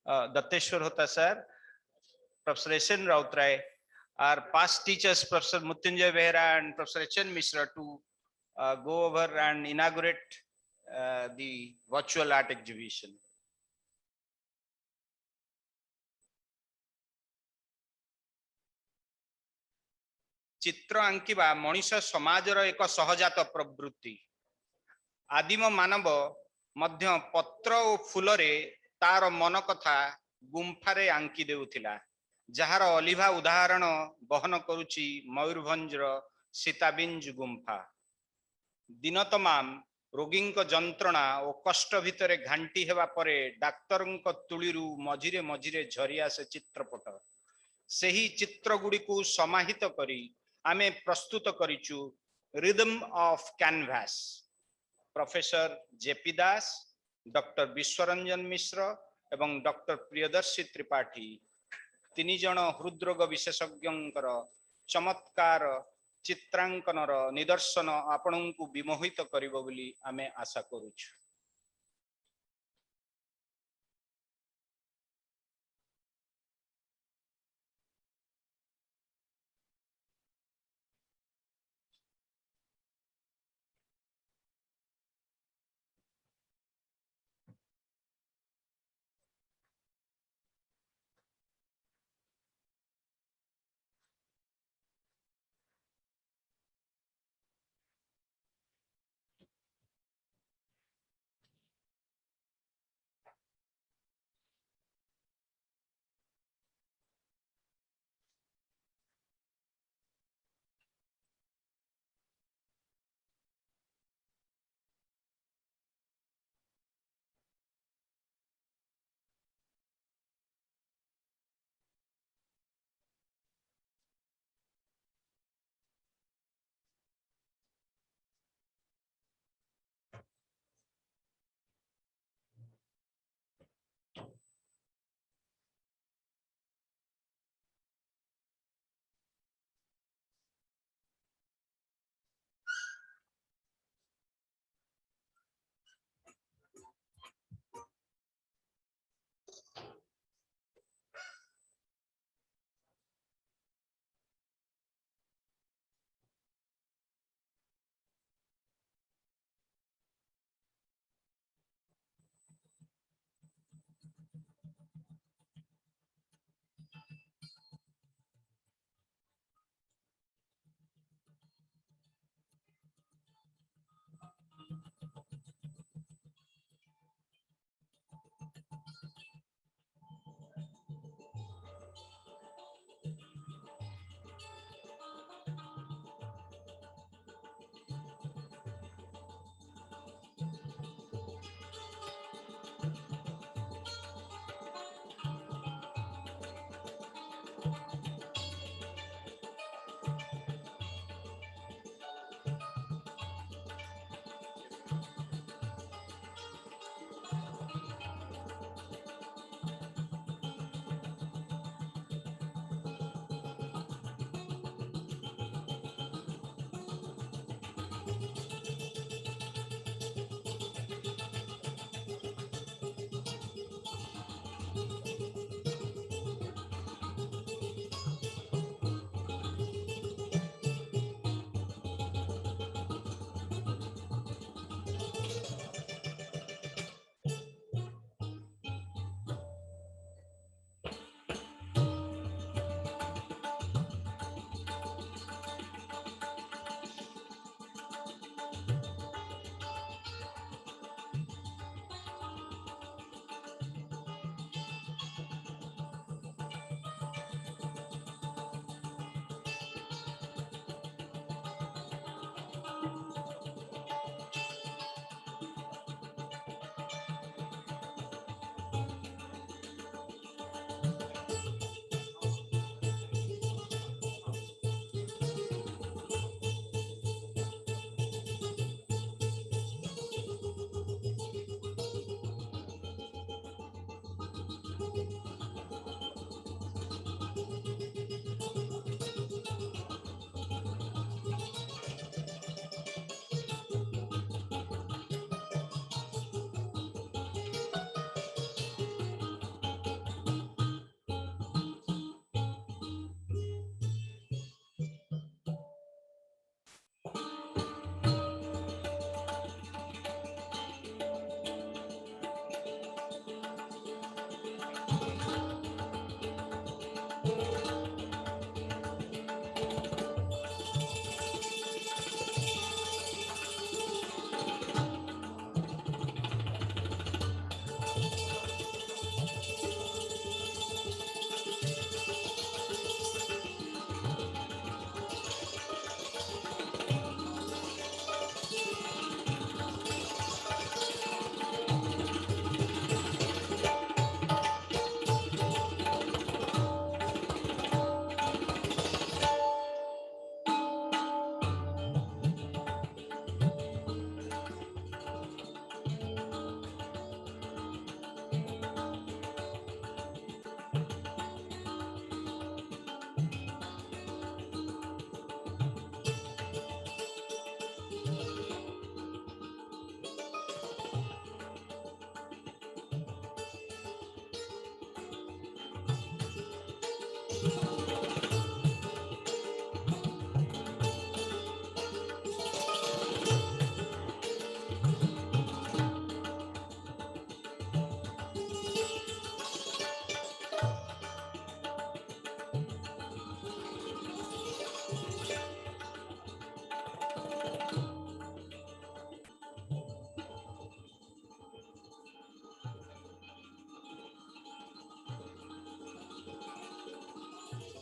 Datteshwar Hota sir, Professor S.N. Rautrai, our past teachers, Professor Mrutyunjay Behra and Professor H.N. Mishra, to go over and inaugurate the virtual art exhibition. चित्र आंकिबा मनीष समाजर एक सहजात प्रवृत्ति। आदिम मानव मध्य पत्र और फूल रे तार मन कथा गुंफारे आंकी देउथिला, जहार अलिभा उदाहरण बहन करुची मयूरभंजर सीताबिंज गुंफा। दिन तमाम रोगींक जंत्रणा और कष्ट भितरे घांटी हेबा परे डाक्तरंक तुळीरु मझिरे मझिरे झरी आसे चित्रपट। सेही चित्र गुडी को समाहित करी आमे प्रस्तुत करिचु rhythm of canvas. Professor JP Das, doctor Vishwaranjan Mishra एवं डॉक्टर प्रियदर्शी त्रिपाठी तीन जन हृदरोग विशेषज्ञंकर चमत्कार चित्रांकनर निदर्शन आपणଙ୍କୁ विमोहित करिबो बोली आमे आशा करूछु।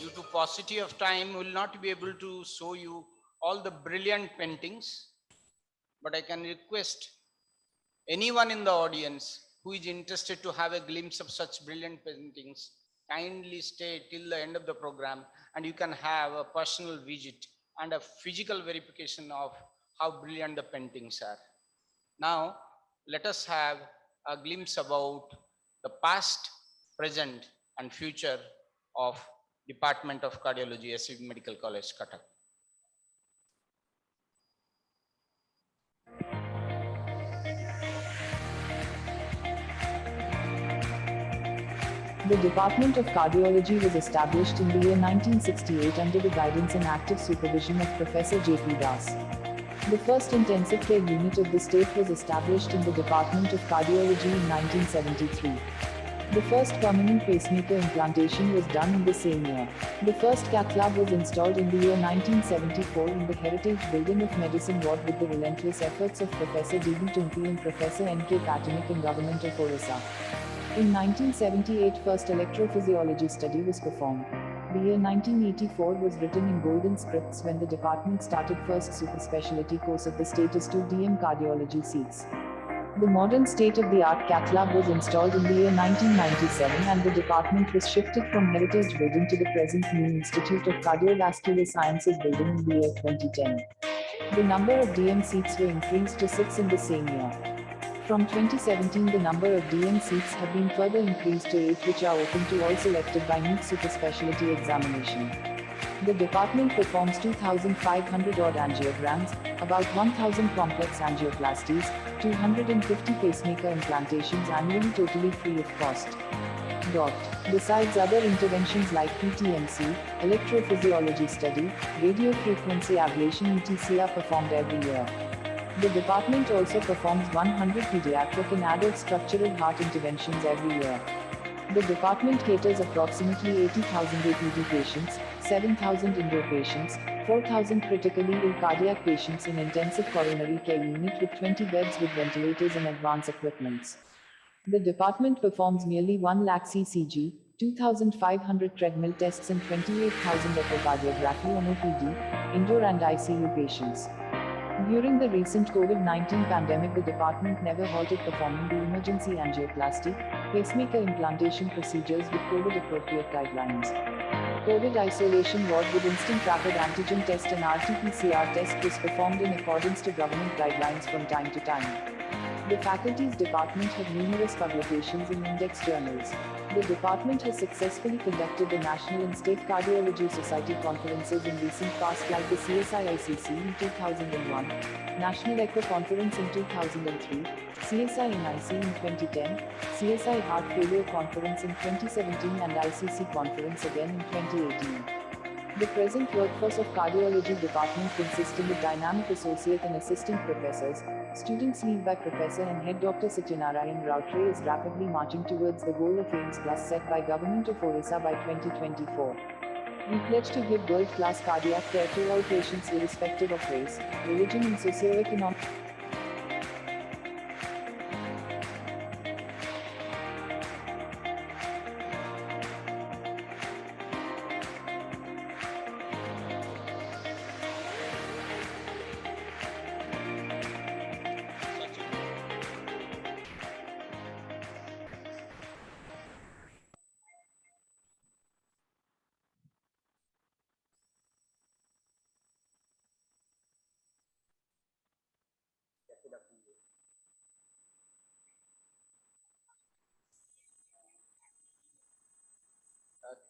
Due to paucity of time, we will not be able to show you all the brilliant paintings, but I can request anyone in the audience who is interested to have a glimpse of such brilliant paintings, kindly stay till the end of the program and you can have a personal visit and a physical verification of how brilliant the paintings are. Now, let us have a glimpse about the past, present and future of Department of Cardiology, SCB Medical College, Cuttack. The Department of Cardiology was established in the year 1968 under the guidance and active supervision of Professor J.P. Das. The first intensive care unit of the state was established in the Department of Cardiology in 1973. The first permanent pacemaker implantation was done in the same year. The first cath lab was installed in the year 1974 in the Heritage Building of Medicine Ward with the relentless efforts of Professor D.B. Tumpi and Professor N.K. Patnaik in Government of Orissa. In 1978, first electrophysiology study was performed. The year 1984 was written in golden scripts when the department started first super specialty course of the status 2 DM cardiology seats. The modern state-of-the-art cath lab was installed in the year 1997 and the department was shifted from Heritage Building to the present new Institute of Cardiovascular Sciences building in the year 2010. The number of DM seats were increased to 6 in the same year. From 2017, the number of DM seats have been further increased to 8, which are open to all selected by NEET super specialty examination. The department performs 2,500 odd angiograms, about 1,000 complex angioplasties, 250 pacemaker implantations annually totally free of cost. Besides other interventions like PTMC, electrophysiology study, radiofrequency ablation etc. are performed every year. The department also performs 100 pediatric and adult structural heart interventions every year. The department caters approximately 80,000 APD patients, 7,000 indoor patients, 4,000 critically ill cardiac patients in intensive coronary care unit with 20 beds with ventilators and advanced equipments. The department performs nearly 1 lakh CCG, 2,500 treadmill tests and 28,000 echocardiography on OPD, indoor and ICU patients. During the recent COVID-19 pandemic, the department never halted performing the emergency angioplasty, pacemaker implantation procedures with COVID-appropriate guidelines. COVID isolation ward with instant rapid antigen test and RT-PCR test was performed in accordance to government guidelines from time to time. The faculty's department had numerous publications in index journals. The department has successfully conducted the National and State Cardiology Society conferences in recent past like the CSI-ICC in 2001, National Echo Conference in 2003, CSI-NIC in 2010, CSI Heart Failure Conference in 2017 and ICC Conference again in 2018. The present workforce of Cardiology department consists of the dynamic associate and assistant professors. Students led by Professor and Head Dr. Satyanarayan Rautre is rapidly marching towards the goal of AIMS Plus set by Government of Orissa by 2024. We pledge to give world-class cardiac care to all patients irrespective of race, religion and socioeconomic.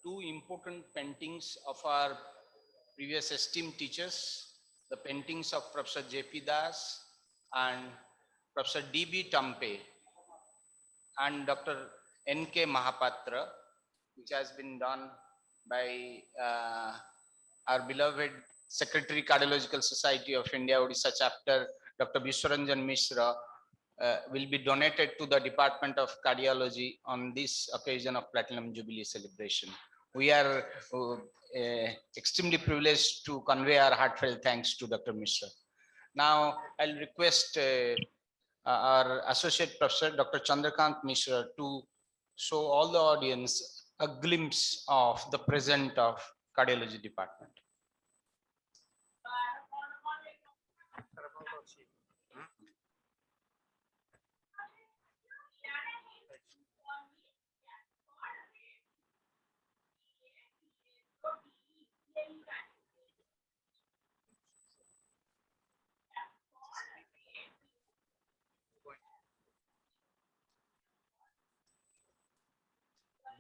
Two important paintings of our previous esteemed teachers, the paintings of Professor J.P. Das and Professor D.B. Tampe and Dr. N.K. Mahapatra, which has been done by our beloved Secretary Cardiological Society of India, Odisha chapter, Dr. Vishwaranjan Mishra, will be donated to the Department of Cardiology on this occasion of Platinum Jubilee celebration. We are extremely privileged to convey our heartfelt thanks to Dr. Mishra. Now, I'll request our Associate Professor, Dr. Chandrakant Mishra, to show all the audience a glimpse of the present of Cardiology Department.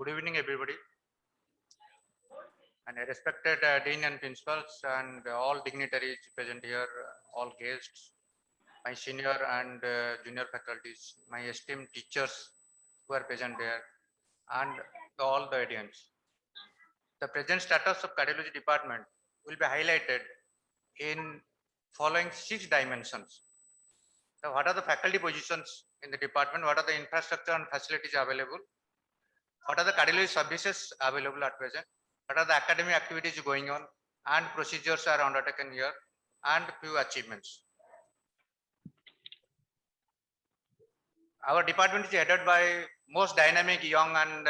Good evening, everybody. And respected Dean and Principals and all dignitaries present here, all guests, my senior and junior faculties, my esteemed teachers who are present there, and all the audience. The present status of Cardiology Department will be highlighted in following 6 dimensions. So what are the faculty positions in the department? What are the infrastructure and facilities available? What are the cardiology services available at present? What are the academic activities going on? And procedures are undertaken here, and few achievements. Our department is headed by most dynamic, young and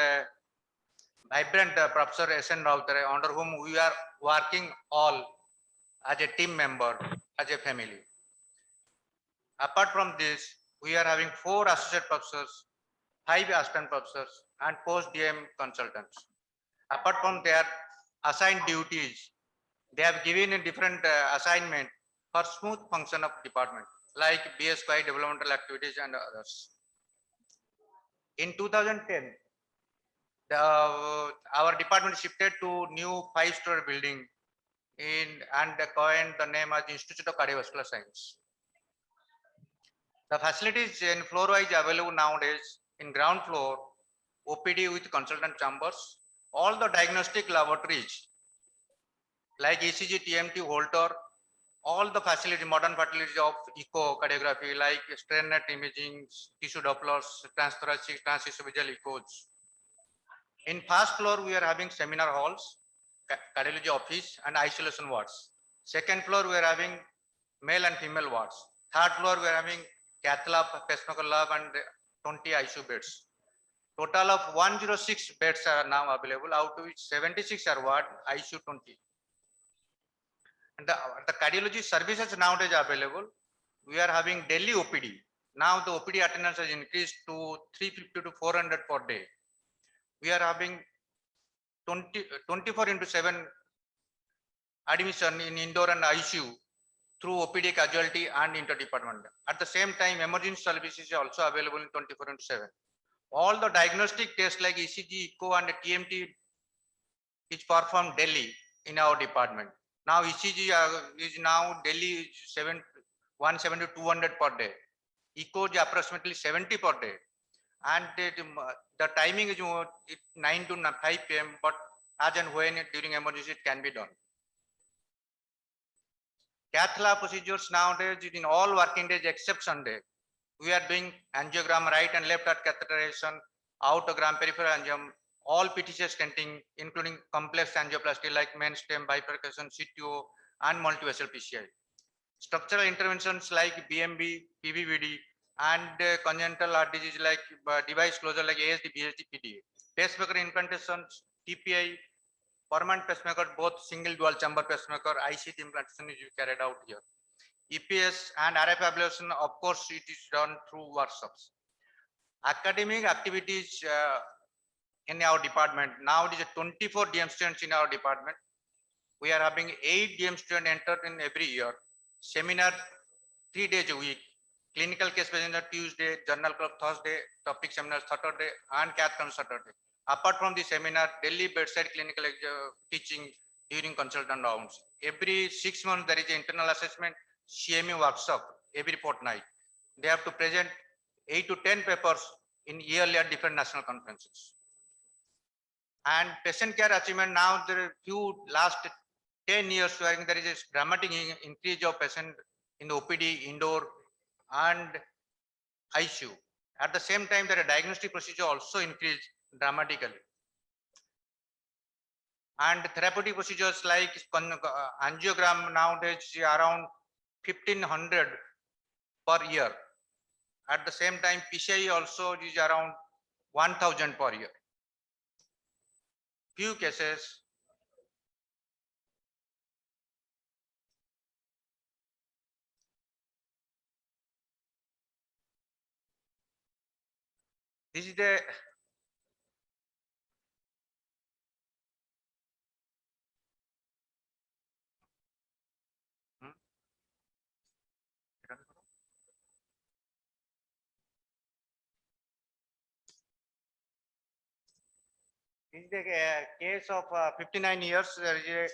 vibrant Professor S.N. Rautre, under whom we are working all as a team member, as a family. Apart from this, we are having 4 associate professors, 5 assistant professors, and post-DM consultants. Apart from their assigned duties, they have given a different assignment for smooth function of department, like BSY, developmental activities, and others. In 2010, our department shifted to new 5-story building and coined the name as Institute of Cardiovascular Science. The facilities in floor-wise available nowadays in ground floor, OPD with consultant chambers, all the diagnostic laboratories like ECG, TMT, Holter, all the facilities, modern facilities of echocardiography like strain net imaging, tissue Dopplers, transthoracic, transesophageal echoes. In first floor, we are having seminar halls, cardiology office, and isolation wards. Second floor, we are having male and female wards. Third floor, we are having cath lab, pacemaker lab, and 20 ICU beds. Total of 106 beds are now available, out of which 76 are ward, ICU 20. And the cardiology services nowadays available, we are having daily OPD. Now the OPD attendance has increased to 350 to 400 per day. We are having 24/7 admission in indoor and ICU through OPD casualty and interdepartment. At the same time, emergency services is also available in 24/7. All the diagnostic tests like ECG, echo and TMT is performed daily in our department. Now ECG is now Delhi is 170 to 200 per day. Echo is approximately 70 per day. And the timing is 9 to 5 PM, but as and when during emergency it can be done. Cath lab procedures nowadays in all working days except Sunday. We are doing angiogram right and left heart catheterization, autogram, peripheral angiom, all PTC stenting, including complex angioplasty like main stem, bifurcation, CTO, and multivessel PCI. Structural interventions like BMB, PVVD, and congenital heart disease like device closure like ASD, BSD, PDA. Pacemaker implantations, TPI, permanent pacemaker, both single dual chamber pacemaker, ICT implantation is carried out here. EPS and RF ablation, of course, it is done through workshops. Academic activities in our department, now it is 24 DM students in our department. We are having 8 DM students entered in every year. Seminar 3 days a week. Clinical case presenter Tuesday, journal club Thursday, topic seminars Saturday, and cath on Saturday. Apart from the seminar, daily bedside clinical teaching during consultant rounds. Every 6 months, there is an internal assessment, CME workshop every fortnight. They have to present 8 to 10 papers in yearly at different national conferences. And patient care achievement, now there are few last 10 years, there is a dramatic increase of patient in the OPD, indoor, and ICU. At the same time, the diagnostic procedure also increased dramatically. And therapeutic procedures like angiogram nowadays around 1500 per year. At the same time, PCI also is around 1000 per year. Few cases. This is the in the case of 59 years, there is a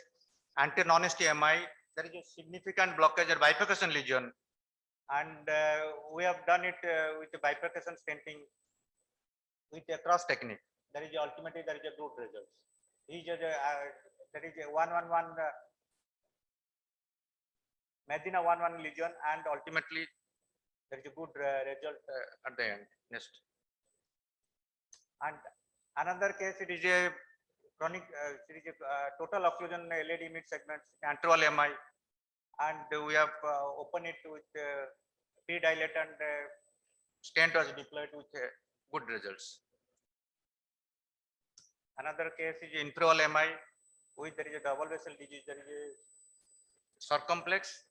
anti-non-ST MI, there is a significant blockage or bifurcation lesion, and we have done it with the bifurcation stenting with a cross technique. There is ultimately there is a good results. There is a 111 Medina 11 lesion, and ultimately there is a good result at the end. Next. And another case, it is a chronic, it is a total occlusion LED mid segments, antral MI, and we have opened it with pre-dilate and stent was deployed with good results. Another case is infraval MI, with there is a double vessel disease, there is a circumflex,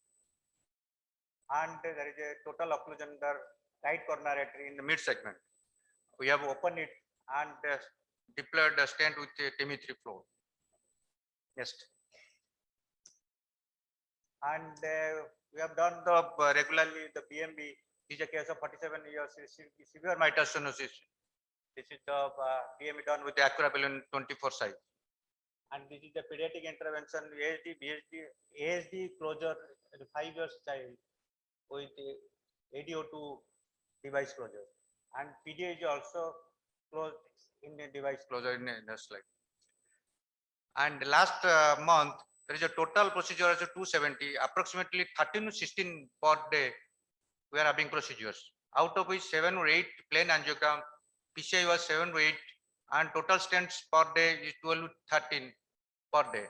and there is a total occlusion in the right coronary artery in the mid segment. We have opened it and deployed the stent with a TIMI-3 flow. Next. And we have done the regularly the BMB is a case of 47 years severe mitral stenosis. This is the BMB done with the acroballoon 24 size. And this is the pediatric intervention ASD, BSD, ASD closure in a 5 years child with ADO2 device closure. And PDA is also closed in the device closure in the slide. And last month, there is a total procedure as a 270, approximately 13 to 16 per day. We are having procedures, out of which 7 or 8 plain angiogram, PCI was 7 to 8, and total stents per day is 12 to 13 per day,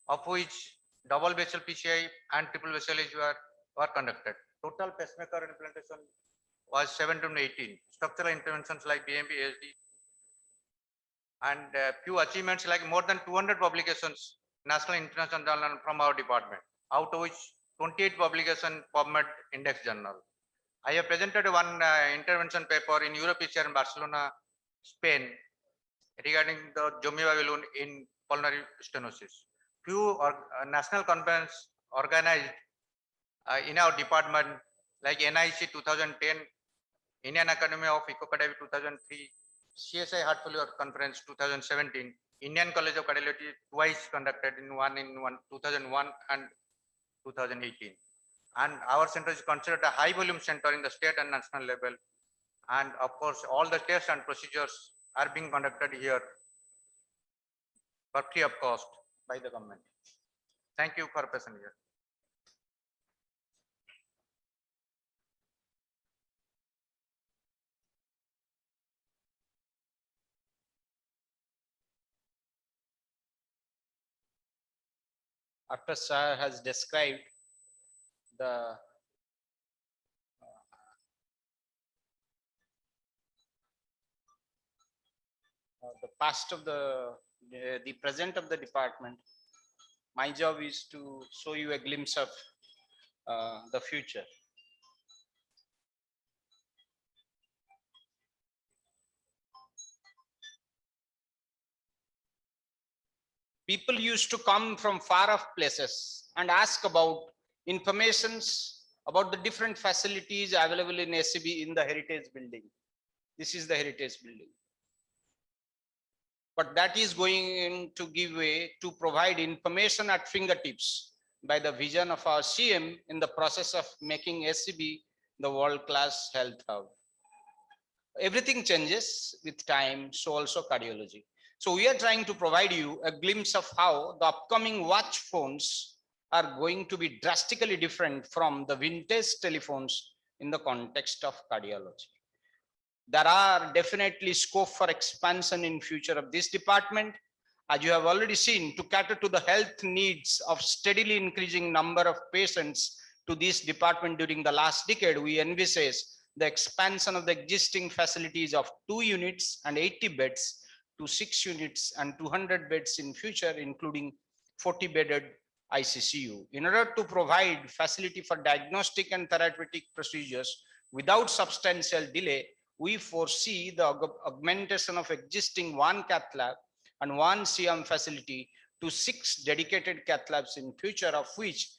of which double vessel PCI and triple vessel were conducted. Total pacemaker implantation was 7 to 18. Structural interventions like BMB, ASD, and few achievements like more than 200 publications, national international journal from our department, out of which 28 publication PubMed Index Journal. I have presented one intervention paper in EuroPCR in Barcelona, Spain, regarding the Jomiva balloon in pulmonary stenosis. Few national conference organized in our department like NIC 2010, Indian Academy of Echocardiography 2003, CSI Heart Failure Conference 2017, Indian College of Cardiology twice conducted in 2001 and 2018. And our center is considered a high volume center in the state and national level. And of course, all the tests and procedures are being conducted here for free of cost by the government. Thank you for present here. After sir has described the past of the present of the department, my job is to show you a glimpse of the future. People used to come from far off places and ask about informations about the different facilities available in SCB in the heritage building. This is the heritage building. But that is going to give way to provide information at fingertips by the vision of our CM in the process of making SCB the world-class health hub. Everything changes with time, so also cardiology. So we are trying to provide you a glimpse of how the upcoming watch phones are going to be drastically different from the vintage telephones in the context of cardiology. There are definitely scope for expansion in future of this department. As you have already seen, to cater to the health needs of steadily increasing number of patients to this department during the last decade, we envisage the expansion of the existing facilities of 2 units and 80 beds to 6 units and 200 beds in future, including 40-bedded ICCU. In order to provide facility for diagnostic and therapeutic procedures without substantial delay, we foresee the augmentation of existing 1 cath lab and 1 CM facility to 6 dedicated cath labs in future, of which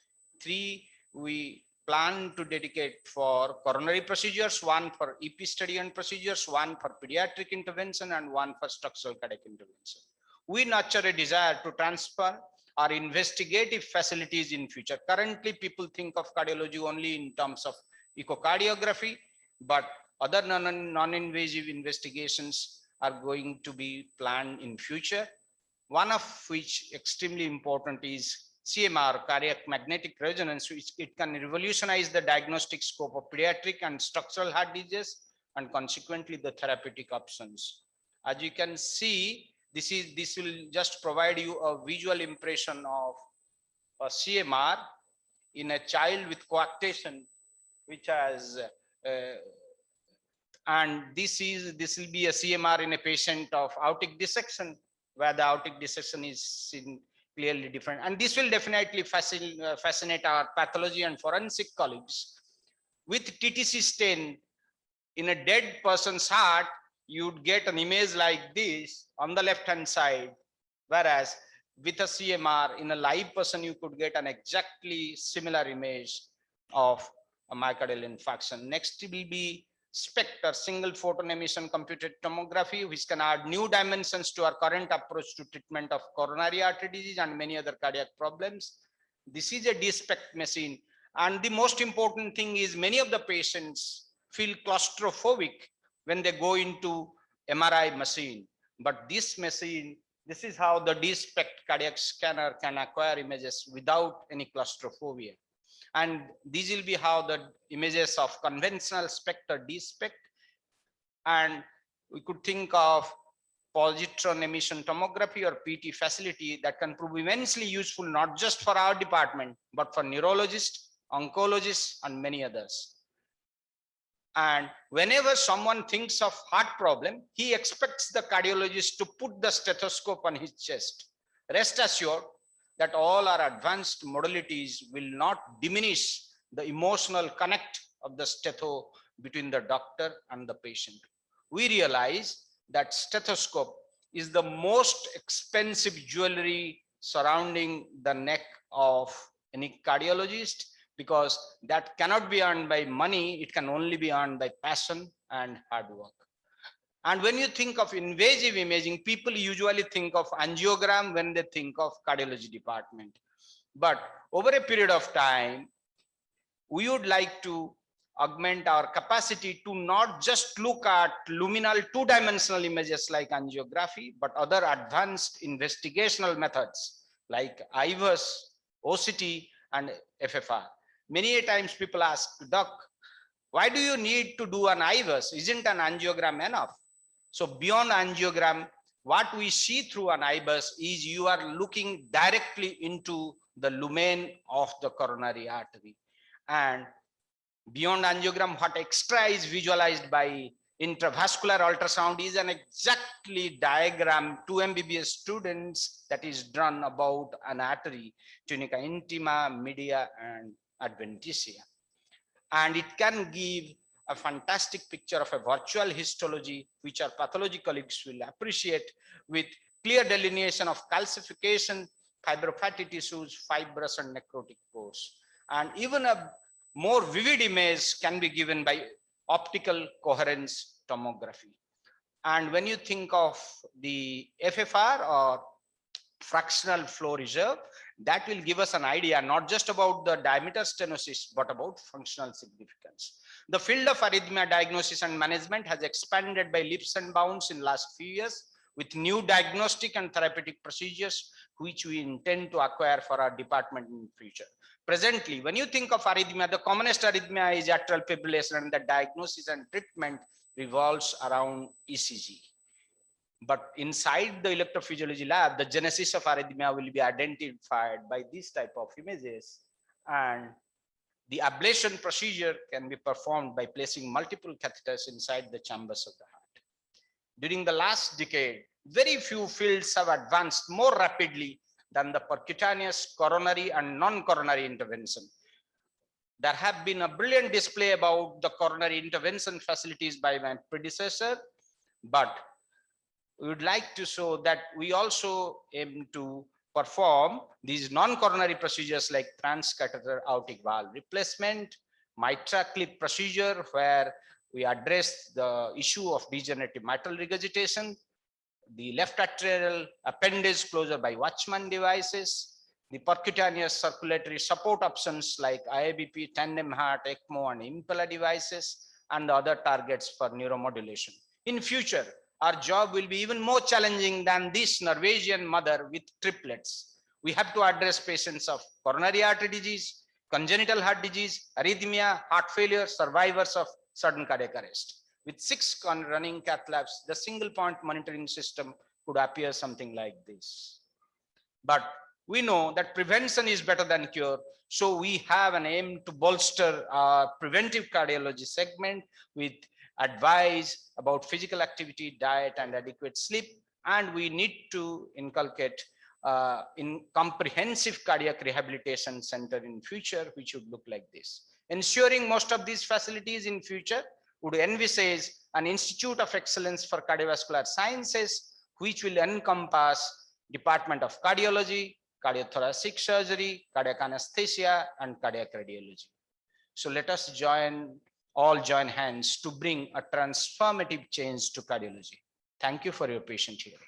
3 we plan to dedicate for coronary procedures, 1 for EP study and procedures, 1 for pediatric intervention, and 1 for structural cardiac intervention. We nurture a desire to transfer our investigative facilities in future. Currently, people think of cardiology only in terms of echocardiography, but other non-invasive investigations are going to be planned in future. One of which extremely important is CMR, cardiac magnetic resonance, which it can revolutionize the diagnostic scope of pediatric and structural heart disease and consequently the therapeutic options. As you can see, this will just provide you a visual impression of a CMR in a child with coarctation, which has and this will be a CMR in a patient of aortic dissection, where the aortic dissection is seen clearly different. And this will definitely fascinate our pathology and forensic colleagues. With TTC stain in a dead person's heart, you'd get an image like this on the left hand side, whereas with a CMR in a live person, you could get an exactly similar image of a myocardial infarction. Next will be SPECT, single photon emission computed tomography, which can add new dimensions to our current approach to treatment of coronary artery disease and many other cardiac problems. This is a D-SPECT machine. And the most important thing is many of the patients feel claustrophobic when they go into MRI machine. But this machine, this is how the D-SPECT cardiac scanner can acquire images without any claustrophobia. And these will be how the images of conventional SPECT or D-SPECT. And we could think of positron emission tomography or PT facility that can prove immensely useful, not just for our department, but for neurologists, oncologists, and many others. And whenever someone thinks of heart problem, he expects the cardiologist to put the stethoscope on his chest. Rest assured that all our advanced modalities will not diminish the emotional connect of the stetho between the doctor and the patient. We realize that stethoscope is the most expensive jewelry surrounding the neck of any cardiologist, because that cannot be earned by money. It can only be earned by passion and hard work. And when you think of invasive imaging, people usually think of angiogram when they think of cardiology department. But over a period of time, we would like to augment our capacity to not just look at luminal two-dimensional images like angiography, but other advanced investigational methods like IVUS, OCT, and FFR. Many times people ask, Doc, why do you need to do an IVUS? Isn't an angiogram enough? So beyond angiogram, what we see through an IVUS is you are looking directly into the lumen of the coronary artery. And beyond angiogram, what extra is visualized by intravascular ultrasound is an exactly diagram to MBBS students that is drawn about an artery, tunica intima, media, and adventitia. And it can give a fantastic picture of a virtual histology, which our pathology colleagues will appreciate, with clear delineation of calcification, fibrofatty tissues, fibrous and necrotic pores. And even a more vivid image can be given by optical coherence tomography. And when you think of the FFR or fractional flow reserve, that will give us an idea not just about the diameter stenosis, but about functional significance. The field of arrhythmia diagnosis and management has expanded by leaps and bounds in last few years with new diagnostic and therapeutic procedures, which we intend to acquire for our department in future. Presently, when you think of arrhythmia, the commonest arrhythmia is atrial fibrillation, and the diagnosis and treatment revolves around ECG. But inside the electrophysiology lab, the genesis of arrhythmia will be identified by this type of images, and the ablation procedure can be performed by placing multiple catheters inside the chambers of the heart. During the last decade, very few fields have advanced more rapidly than the percutaneous, coronary, and non-coronary intervention. There have been a brilliant display about the coronary intervention facilities by my predecessor, but we would like to show that we also aim to perform these non-coronary procedures like transcatheter aortic valve replacement, mitral clip procedure, where we address the issue of degenerative mitral regurgitation, the left atrial appendage closure by Watchman devices, the percutaneous circulatory support options like IABP, tandem heart, ECMO, and Impella devices, and the other targets for neuromodulation. In future, our job will be even more challenging than this Norwegian mother with triplets. We have to address patients of coronary artery disease, congenital heart disease, arrhythmia, heart failure, survivors of sudden cardiac arrest. With 6 running cath labs, the single point monitoring system could appear something like this. But we know that prevention is better than cure. So we have an aim to bolster our preventive cardiology segment with advice about physical activity, diet, and adequate sleep. And we need to inculcate in comprehensive cardiac rehabilitation center in future, which would look like this. Ensuring most of these facilities in future would envisage an Institute of Excellence for Cardiovascular Sciences, which will encompass Department of Cardiology, Cardiothoracic Surgery, Cardiac Anesthesia, and Cardiac Radiology. So let us all join hands to bring a transformative change to cardiology. Thank you for your patient hearing.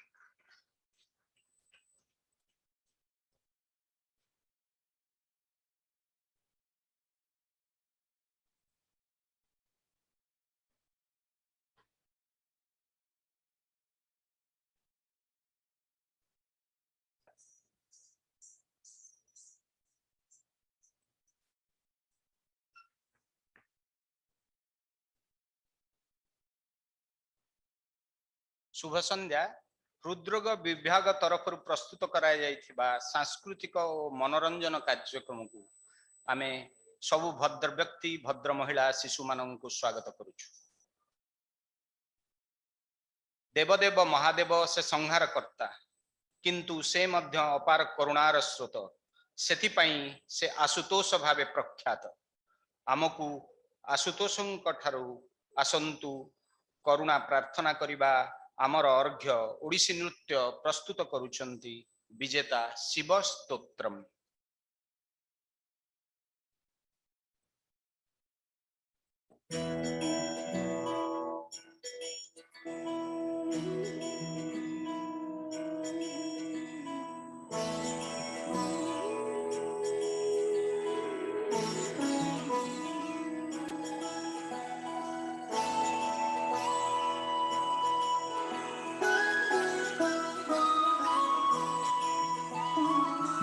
शुभ संध्या हृदरोग विभाग तरफ प्रस्तुत करा जायथिबा सांस्कृतिक और मनोरंजन कार्यक्रम को आमे सबु भद्र व्यक्ति भद्र महिला शिशु मानन को स्वागत करूछु। देवदेव महादेव से संहार करता किंतु से मध्य अपार करुणार स्रोत सेति पई से आशुतोष भावे प्रख्यात। आमकु आशुतोषंक ठारू आसंतु करुणा प्रार्थना करिबा आमर अर्घ्य ओडिसी नृत्य प्रस्तुत करुछंती विजेता शिव स्तोत्रम।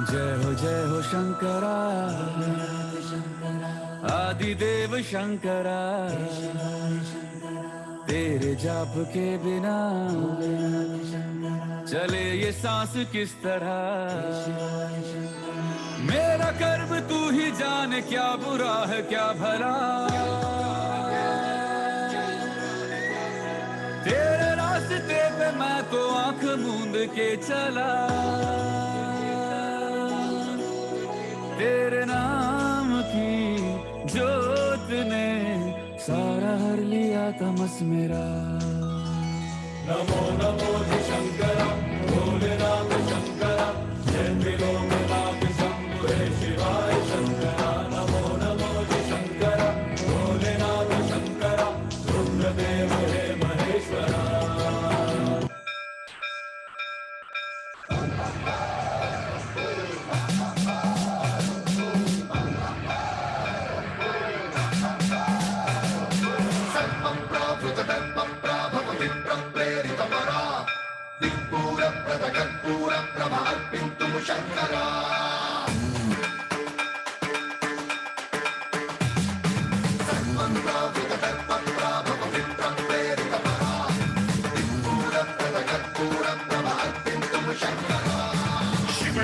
जय हो शंकरा आदिदेव शंकरा तेरे जाप के बिना चले ये सांस किस तरह मेरा कर्म तू ही जाने क्या बुरा है क्या भला तेरे रास्ते पे मैं तो आंख मूंद के चला तेरे नाम की जोत ने सारा हर लिया तमस मेरा नमो नमो शंकरा भोलेनाथ शंकरा जय त्रिलोकनाथ शंभु हे शिवाय शंकरा नमो नमो शंकरा भोलेनाथ शंकरा रुद्रदेव हे महेश्वरा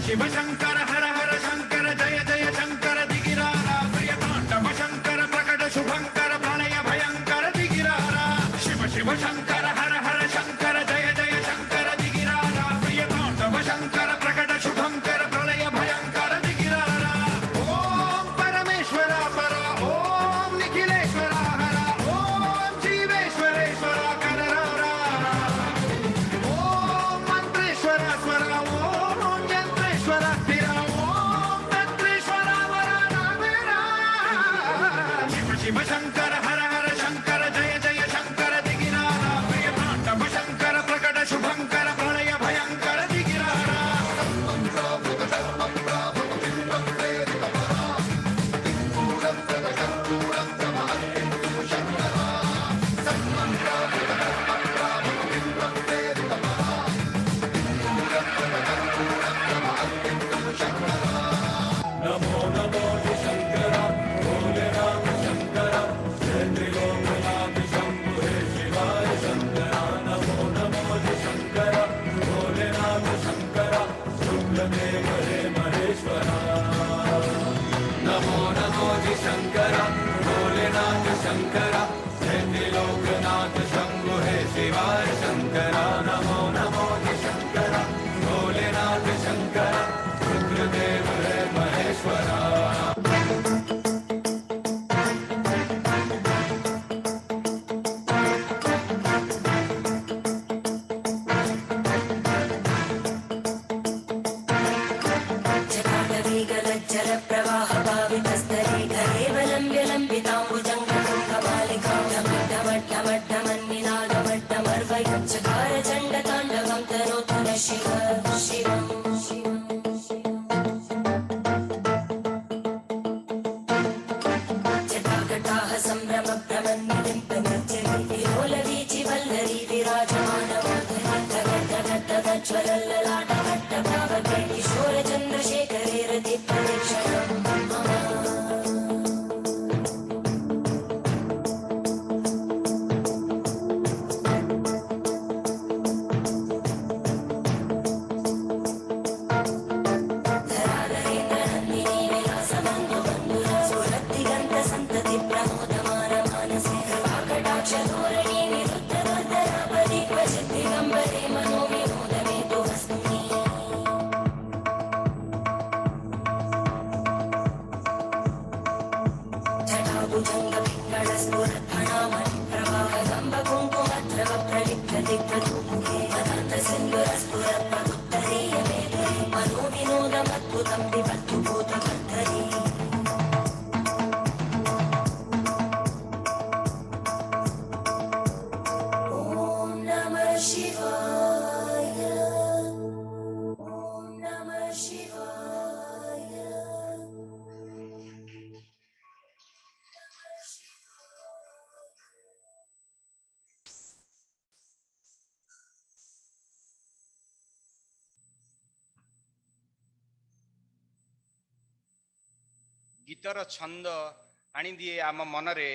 शिव शंकर हर हर शंकर जय जय शंकर दिगिरारा प्रिय तांडव शंकर प्रकट शुभंकर प्रलय भयंकर दिगिरारा शिव शिव शंकर हर हर शंकर जय जय शंकर दिगिरारा प्रिय तांडव शंकर प्रकट शुभंकर प्रलय भयंकर दिगिरारा ओम परमेश्वरा परा ओम निखिलेश्वरा हरा ओम जीवेश्वरेश्वरा कररारा ओम मंत्रेश्वरा स्वरा ओम यंत्रेश्वरा स्थिरा ओम तंत्रेश्वरा वरा नामेरा शिव शिव शंकर हर हर शंकर जय जय शंकर दिगिरारा प्रिय तांडव शंकर प्रकट शुभंकर प्रलय भयंकर दिगिरारा नमो नमो शंकरा भोलेनाथ शंकरा जय त्रिलोकनाथ शंभु हे शिवाय शंकरा नमो नमो शंकरा भोलेनाथ शंकरा रुद्रदेव हे महेश्वरा नमो नमो शंकरा भोलेनाथ शंकरा जय त्रिलोकनाथ शंभु हे शिवाय शंकरा नमो नमो शंकरा भोलेनाथ शंकरा रुद्रदेव हे महेश्वरा जल प्रवाह पावितस्तरे घरेवलम्ब्य लम्बिताम्बुजङ्घमड्डमड्डमन्निनादमड्डमर्वयच्चकार चण्डताण्डवं तनोतु न शिव शिवम् जटाकटाः सम्भ्रम भ्रमन्निलिम्पनृत्यविलोलवीचि वल्लरी विराजमानमोदज्वलल्ललाटभट्टभावके किशोरचन्द्रशेखरे रतिप्रदक्षिणम् मनोविनोदमद्भुतं विभक्तु भूतभर्तरी ॐ नमः शिवाय ॐ नमः शिवाय गीतर छंद आनी दिए आम मनरे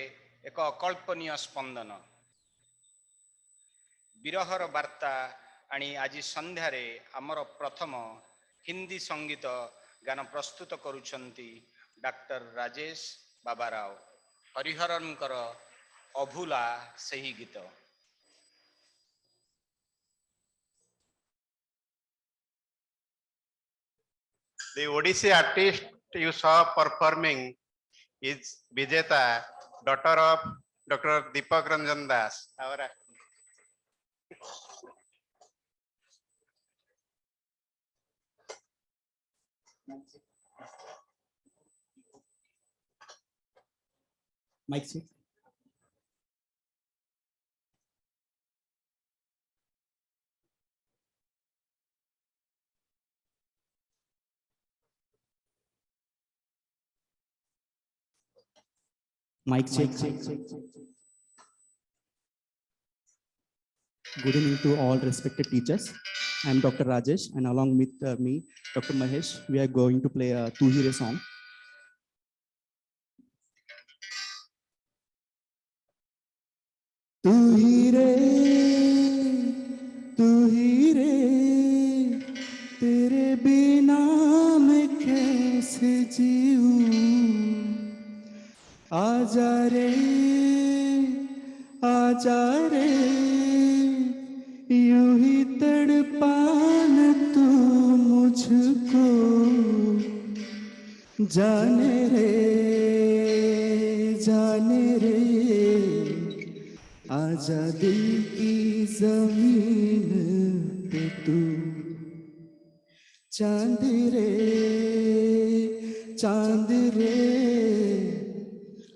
एक अकल्पनीय स्पंदन। विरहर वार्ता आनी आज संध्यारे आमर प्रथम हिंदी संगीत गान प्रस्तुत करुछंती डॉक्टर राजेश बाबाराव हरिहरनकर अभूला सही गीत। The Odissi artist you saw performing is Vijeta, daughter of Dr. Deepak Ranjan Das. Mic check. Mic check. Good evening to all respected teachers. I am Dr. Rajesh, and along with me, Dr. Mahesh, we are going to play a Tu Hi Re song. तू ही रे तेरे बिना मैं कैसे जीऊं, आजा रे यूं ही तड़पान तू मुझको, जाने रे आजा दिल की जमीन पे तू, चांद रे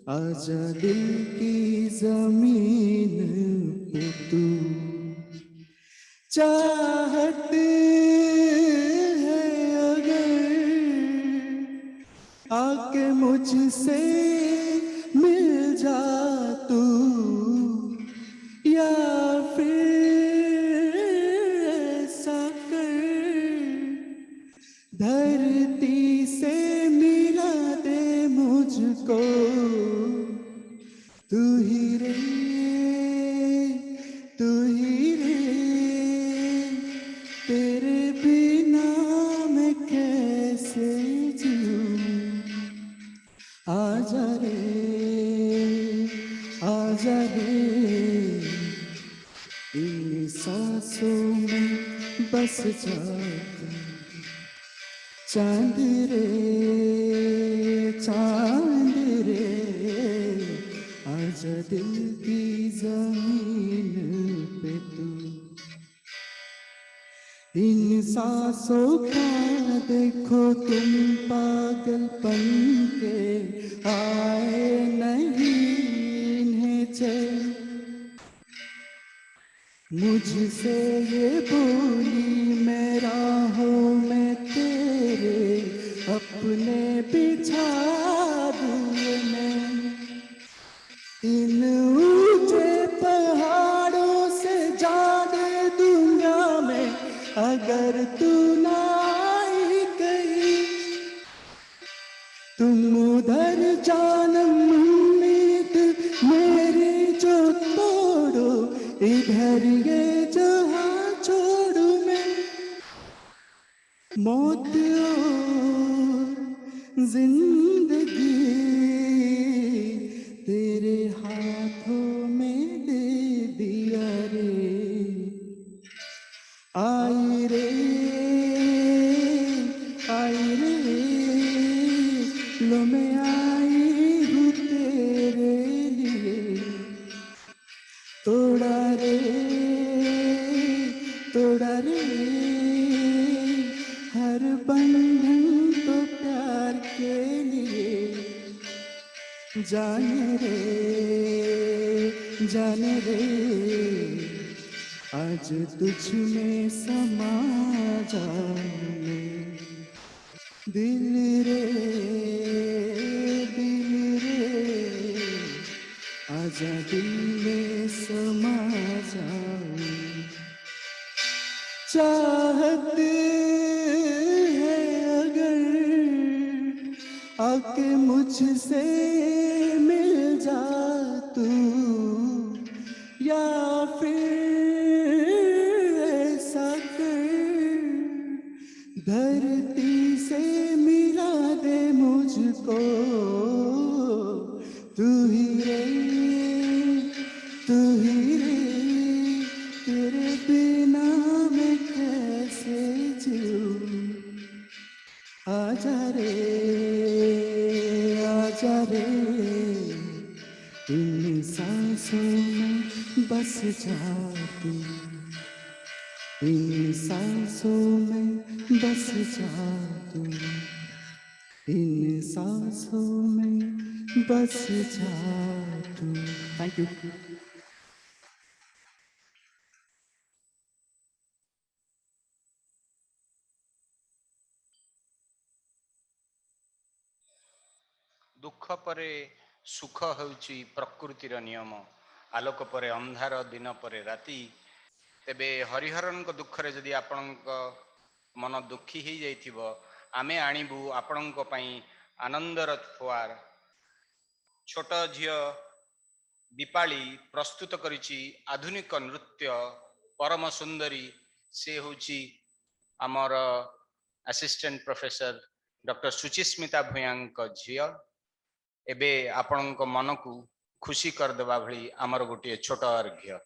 आजा दिल की जमीन पे तू, चाहत है अगर आके मुझसे मिल जा तू, या फिर ऐसा कर धरती से मिला दे मुझको, तू ही रे तेरे बिना मैं कैसे जीऊं, आजा रे इन सांसों में बस जा, चांद रे आजा दिल की जमीन पे तू, इन सांसों का देखो तुम पागलपन के आए नहीं इन्हें चैन, मुझसे ये बोली मैं राहों में तेरे अपने बिछा दूं मैं, इन ऊंचे पहाड़ों से जान दूंगा मैं अगर तू ना आई कहीं, तुम उधर जानम उम्मीद मेरी जो तोड़ो, इधर ये जहां छोड़ू मैं, मौत और जिंदगी तेरे हाथों में दे दिया रे, आई रे लो मैं आई हूँ तेरे लिए, तोड़ा रे हर बंधन तो प्यार के लिए, जाने रे आज तुझ में समा जाऊं, दिल रे आजा दिल में समा जाऊं, चाहत है अगर आके मुझसे मिल जा तू, या फिर ऐसा कर धरती से मिला दे मुझको, तू ही रे, तू ही रे, तेरे बिना मैं कैसे जीऊं। आजा रे, आजा रे, इन सांसों में बस जा तू, इन सांसों में बस जा तू, इन सांसों में बस जा तू। Thank you. दुख परे सुख होउची प्रकृतिर नियम, आलोक परे अंधार, दिन परे राति। तेबे हरिहरन को दुख रे जदि आपनक मन दुखी ही जाइथिबो, आमे आनिबु आपनक पई आनंदर फुआर। छोट झियो दीपाली प्रस्तुत करिछि आधुनिक नृत्य परम सुंदरी, से होची आमर असिस्टेंट प्रोफेसर डॉक्टर सुचिस्मिता भूयांक झियो। एबे आपनक मन को खुशी कर देबा भली आमर गोटे छोट अर्घ्य।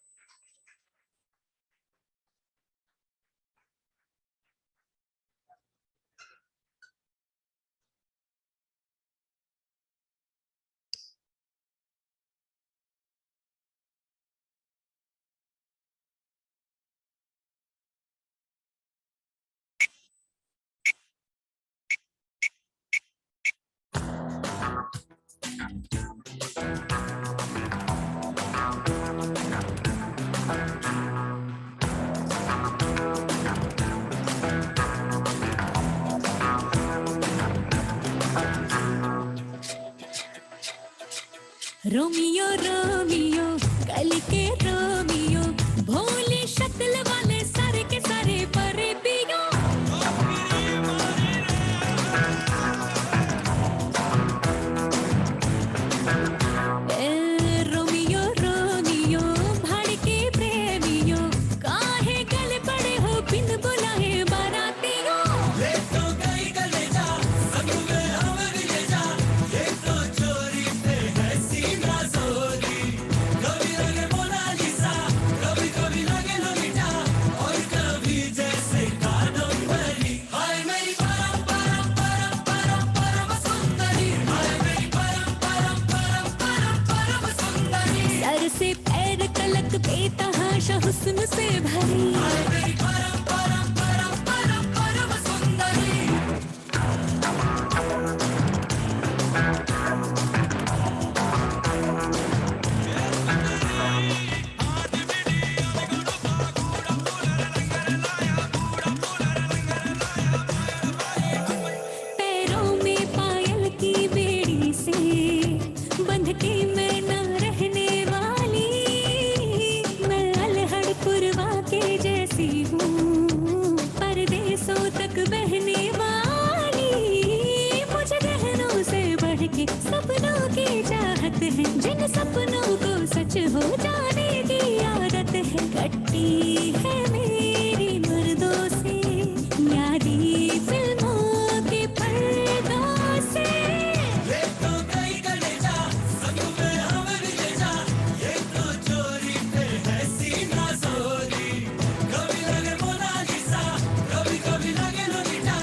रोमियो रोमियो कल के रोमियो, भोले शक्ल वाले सारे के सारे परे पियो। रोमियो रोमियो भड़के प्रेमियो, काहे गले पड़े हो बिन बुलाए बारातियों। ले तो गई गले जा, संग में हमर ले जा, ये तो चोरी पे है सीना जोरी। कभी लगे मोनालिसा, कभी कभी लगे लोलिता, और कभी जैसे कादम्बरी। हाय मेरी परम परम परम परम परम सुंदरी, हाय मेरी परम परम परम परम परम सुंदरी। सर से पैर तलक बेतहाशा हुस्न से भरी, हाय मेरी परम परम परम परम परम सुंदरी। पैरों में पायल की बेड़ी से बंध के मैं न रहने वाली, मैं अलहड़ पुरवा के जैसी हूँ, परदेसों तक बहने वाली। मुझे गहनों से बढ़ के सपनों की चाहत है, जिन सपनों को सच हो जाने की आदत है। कट्टी है मेरी मर्दों से यारी फिल्मों के पर्दों से। ये तो गई गले जा, संग में हमर ले जा, ये तो चोरी पे है सीना जोरी। कभी लगे मोनालिसा, कभी कभी लगे लोलिता,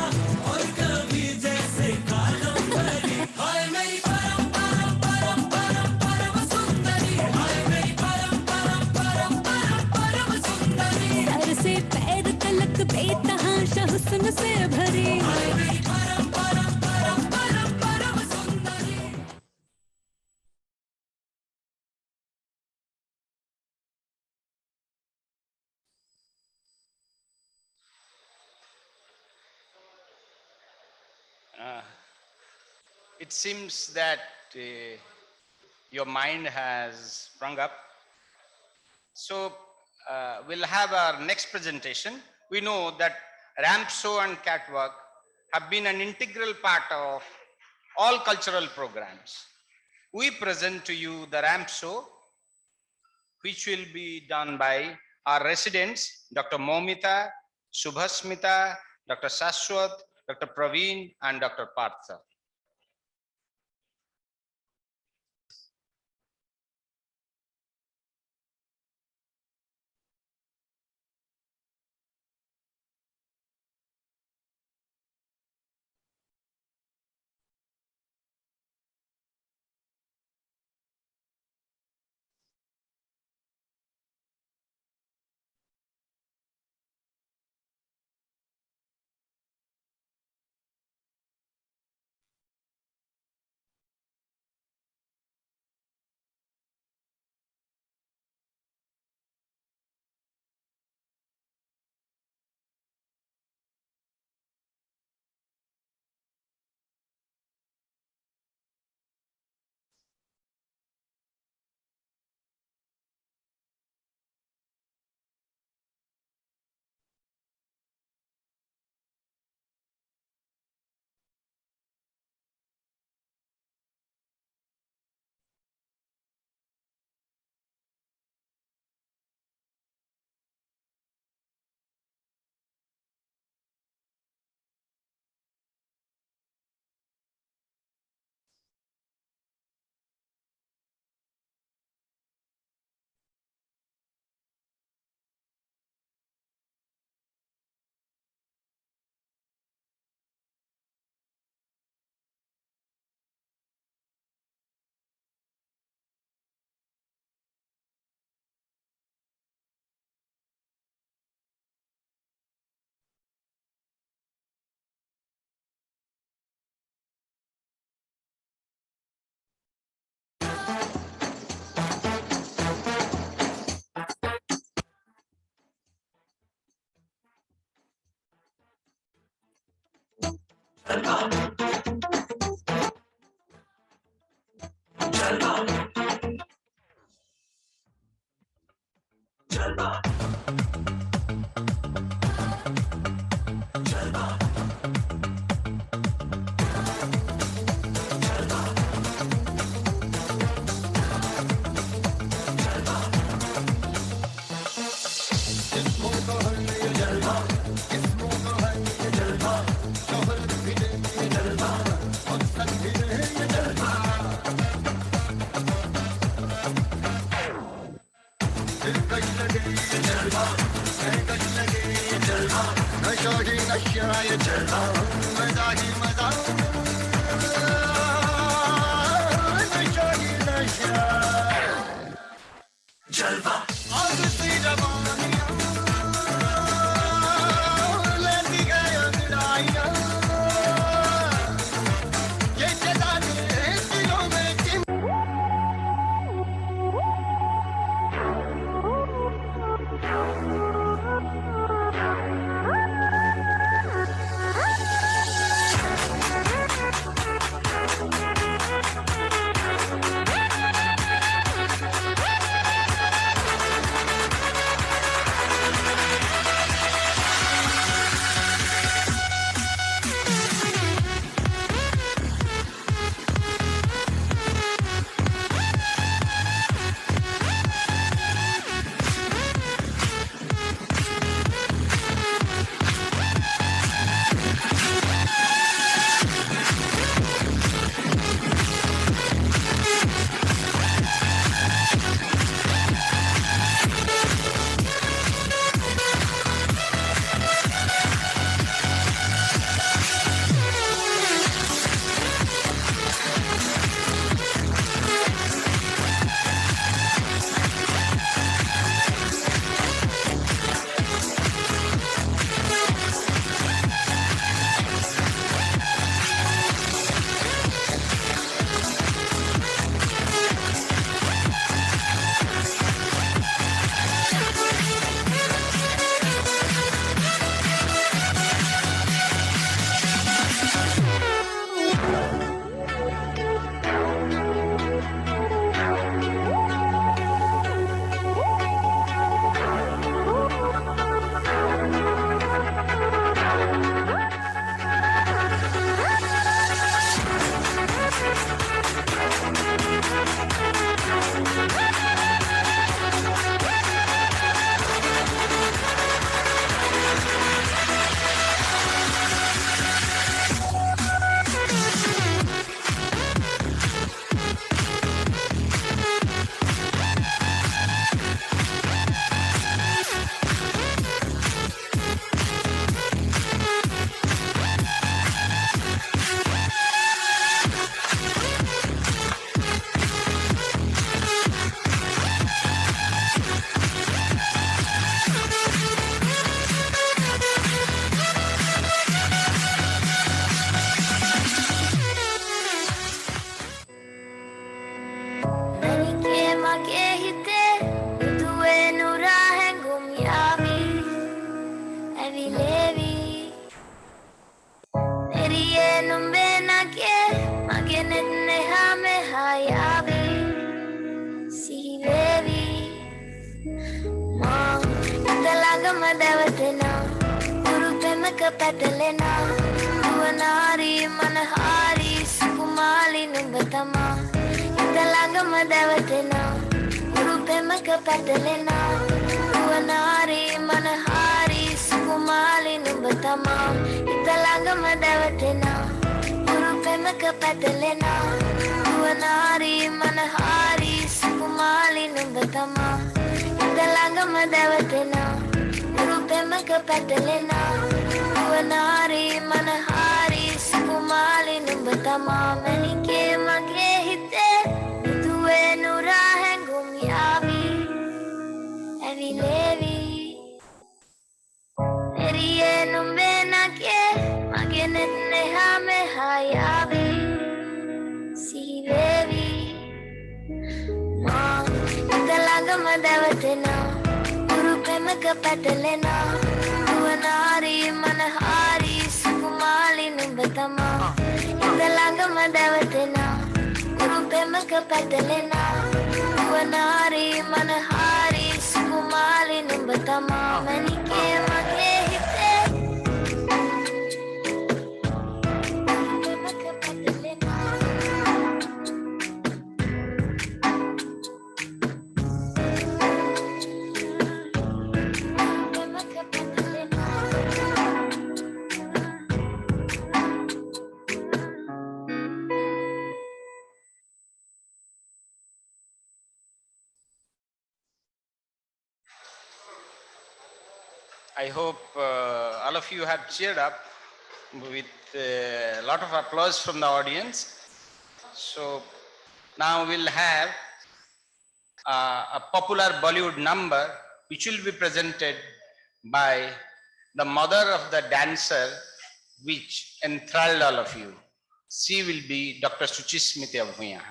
और कभी जैसे कादम्बरी। हाय मेरी परम परम परम परम परम सुंदरी, हाय मेरी परम परम परम परम परम सुंदरी। सर से पैर तलक बेतहाशा हुस्न से भरी, हाय मेरी परम परम परम परम परम सुंदरी। It seems that your mind has sprung up. So we'll have our next presentation. We know that ramp show and catwalk have been an integral part of all cultural programs. We present to you the ramp show, which will be done by our residents, Dr. Momita, Subhasmita, Dr. Sashwat, Dr. Praveen, and Dr. Partha. පැටලෙනා නුවනාරී මනහාරී සුකුමාලි නුඹ තමා හිත ළඟම දැවටෙනා උරුපෙමක පැටලෙනා නුවනාරී මනහාරී සුකුමාලි නුඹ තමා හිත ළඟම දැවටෙනා උරුපෙමක පැටලෙනා නුවනාරී මනහාරී සුකුමාලි නුඹ තමා හිත ළඟම දැවටෙනා උරුපෙමක පැටලෙනා නුවනාරී මනහාරී සුකුමාලි නුඹ තමා මැණිකේ මගේ හිතේ මුදුවේ නුරා හැඟුම් යාවි ඇවිලේවි එරියේ නුඹේ නගේ මගේ නෙත් එහා මෙහා යාවි සිහිවේවි මා හිත ළඟම දැවටෙනා උරුපෙමක පැටලෙනා නුවනාරී මනහාරී සුකුමාලි නුඹ තමා හිත ළඟම දැවටෙනා උරුපෙමක පැටලෙනා නුවනාරී මනහාරී සුකුමාලි නුඹ තමා මැණිකේ මගේ හිතේ උරුපෙමක පැටලෙනා I hope all of you have cheered up with a lot of applause from the audience. So now we'll have a popular Bollywood number which will be presented by the mother of the dancer which enthralled all of you. She will be Dr. Suchismita Bhuya.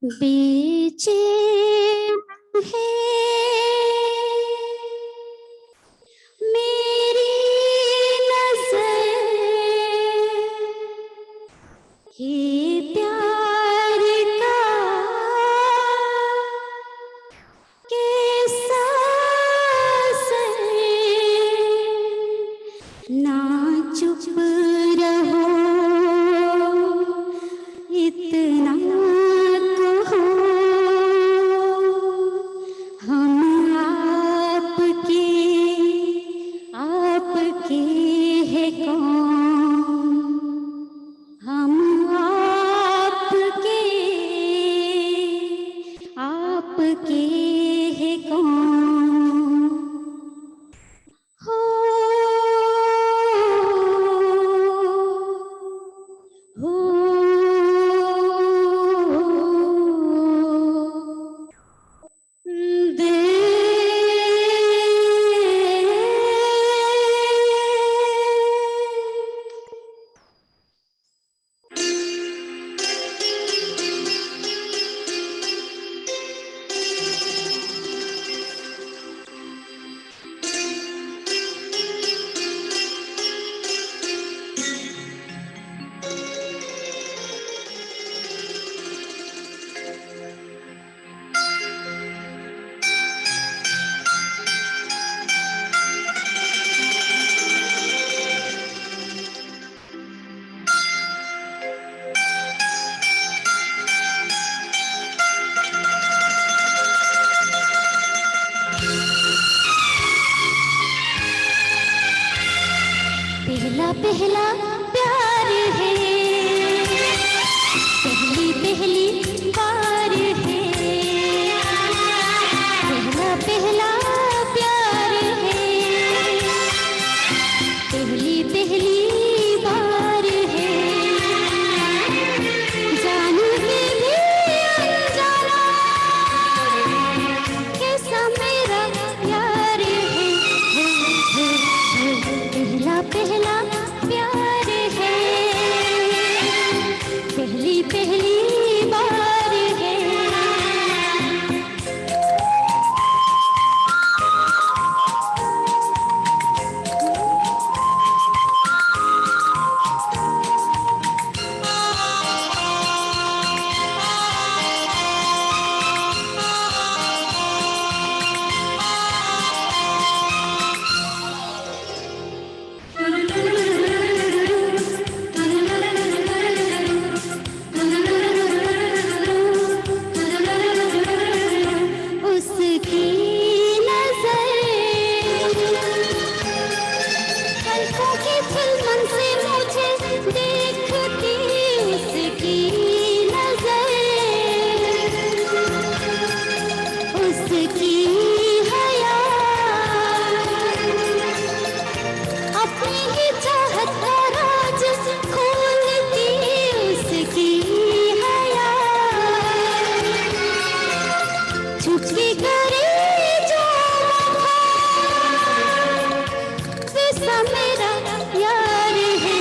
बेचैन है मेरी नज़र ये प्यार का कैसा असर ना चुप रहो इतना पहला प्यार है पहली बार है पहला प्यार है पहली बार है जानू के पहला प्यार है, पहली पहली बार है। उसकी नजर पलकों की फिल्मन से मुझे देखती, उसकी नजर, उसकी हया, अपनी ही चाहत का राज खोलती, उसकी हया, छुपके करे जो वैसा मेरा यार है,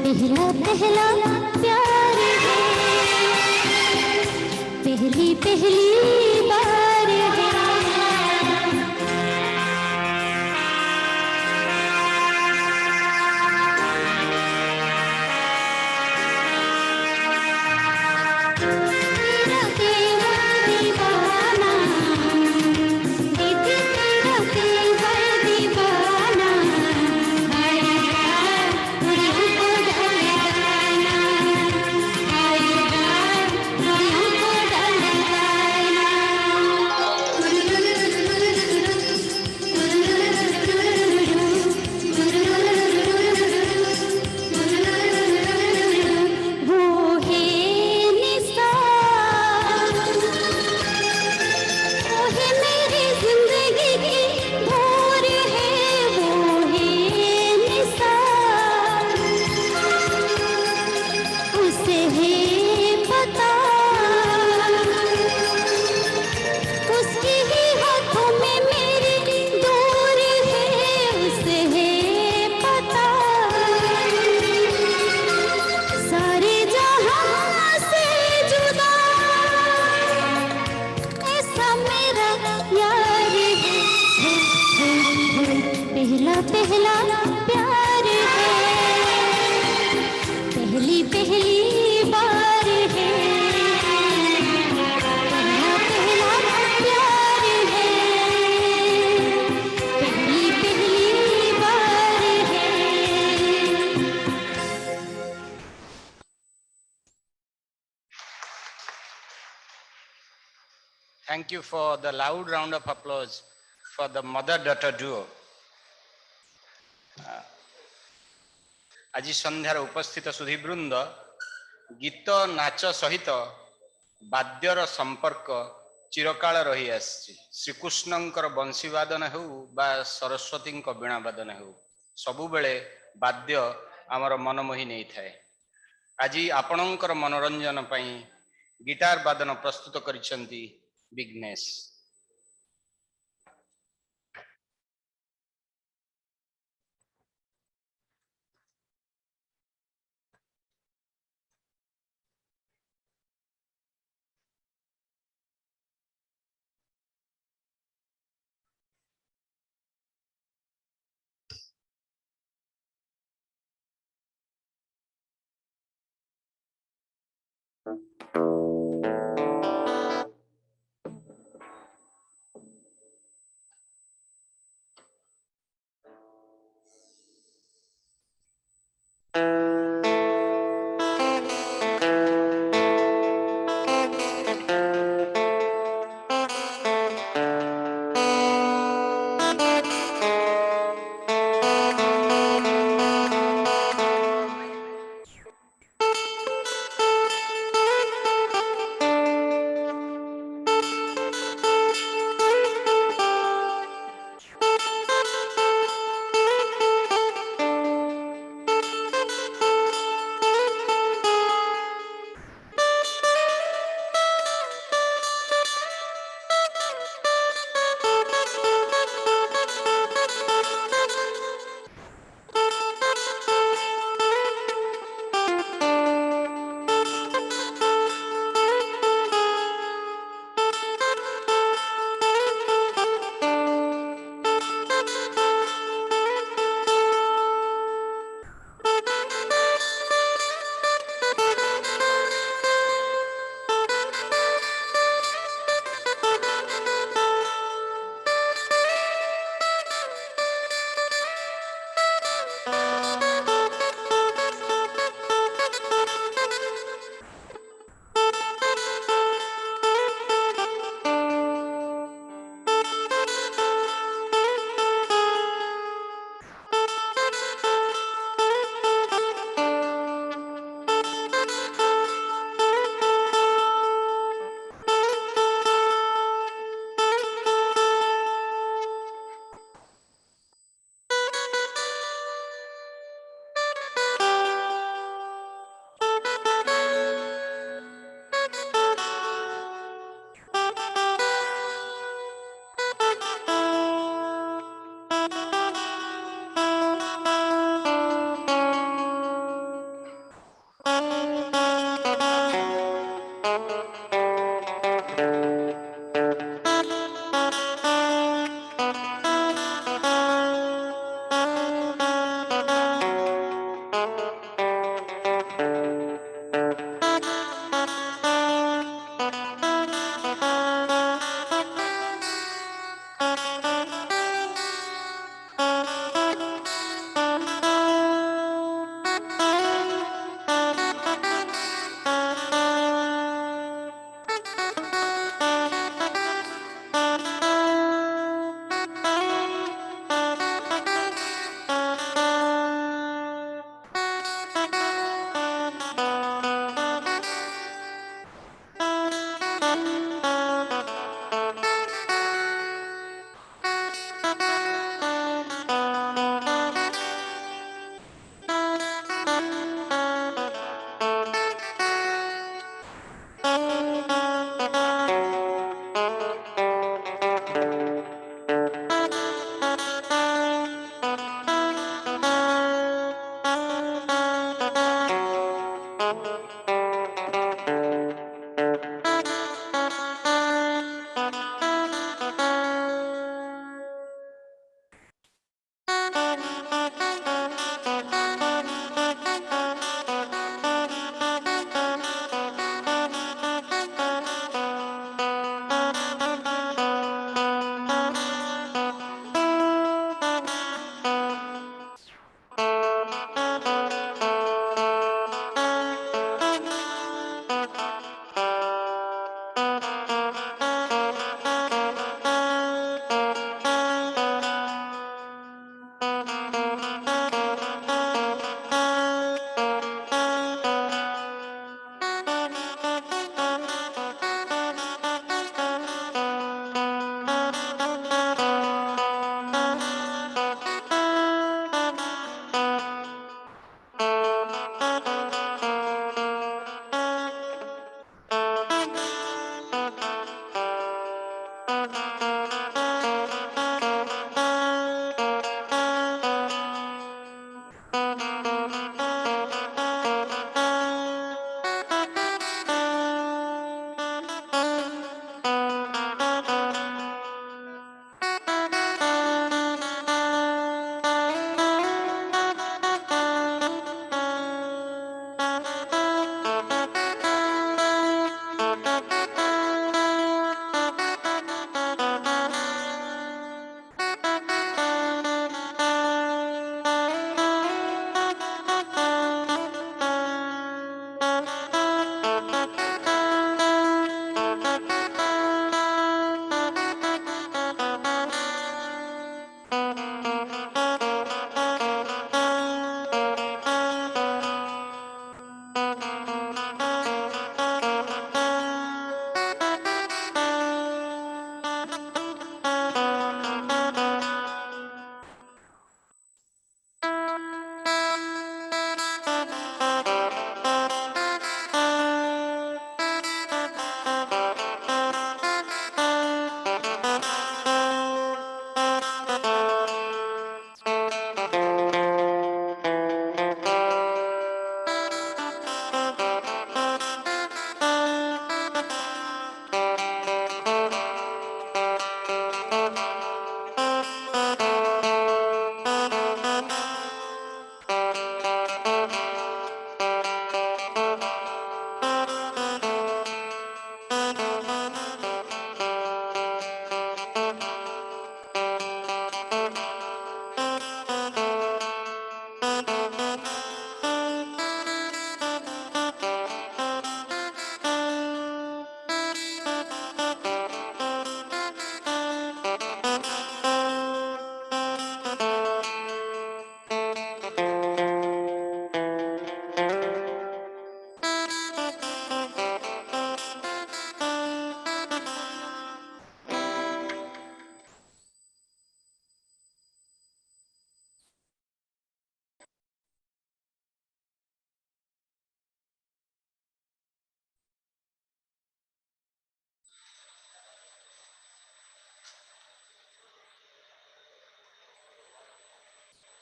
पहला पहला प्यार है, पहली पहली बार है। तेरा तेरा दीवाना, दीदी तेरा तेरा दीवाना, हाय हाय दुनिया को डाल गाना, हाय हाय दुनिया को डाल गाना। वो है निसार, वो है मेरी जिंदगी की भोर है, वो है निसार, उसे है पता, उसकी ही हाथों में मेरी डोर है, उसे है पता, सारे जहां से जुदा ऐसा मेरा यार है, पहला पहला प्यार है, पहली पहली बार है, पहला पहला प्यार है, पहली पहली बार है। Thank you for the loud round of applause for the mother-daughter duo. ଆଜି ସନ୍ଧ୍ୟାର ଉପସ୍ଥିତ ସୁଧୀବୃନ୍ଦ, ଗୀତ ନାଚ ସହିତ ବାଦ୍ୟର ସମ୍ପର୍କ ଚିରକାଳ ରହି ଆସିଛି। ଶ୍ରୀକୃଷ୍ଣଙ୍କର ବଂଶୀବାଦନ ହେଉ ବା ସରସ୍ୱତୀଙ୍କ ବୀଣାବାଦନ ହେଉ, ସବୁବେଳେ ବାଦ୍ୟ ଆମର ମନ ମୋହି ନେଇଥାଏ। ଆଜି ଆପଣଙ୍କର ମନୋରଞ୍ଜନ ପାଇଁ ଗିଟାର ବାଦନ ପ୍ରସ୍ତୁତ କରିଛନ୍ତି ବିଘ୍ନେଶ।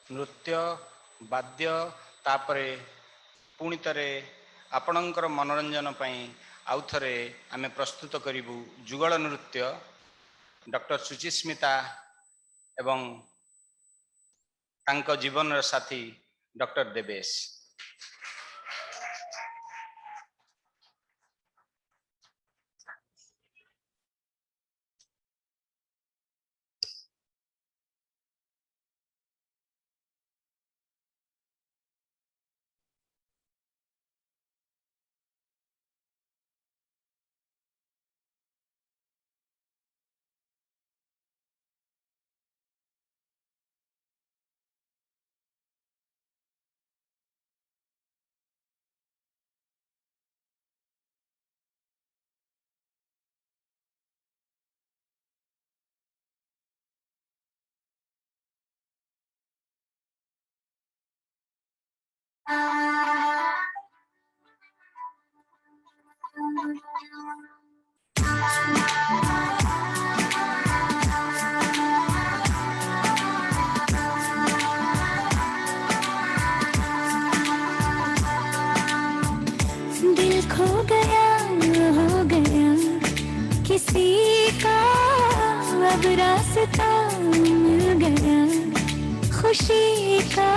ନୃତ୍ୟ ବାଦ୍ୟ ତାପରେ ପୁଣି ଥରେ ଆପଣଙ୍କର ମନୋରଞ୍ଜନ ପାଇଁ ଆଉ ଥରେ ଆମେ ପ୍ରସ୍ତୁତ କରିବୁ ଯୁଗଳ ନୃତ୍ୟ ଡକ୍ଟର ସୁଚିସ୍ମିତା ଏବଂ ତାଙ୍କ ଜୀବନର ସାଥୀ ଡକ୍ଟର ଦେବେଶ। दिल खो गया हो गया किसी का अब रास्ता मिल गया खुशी का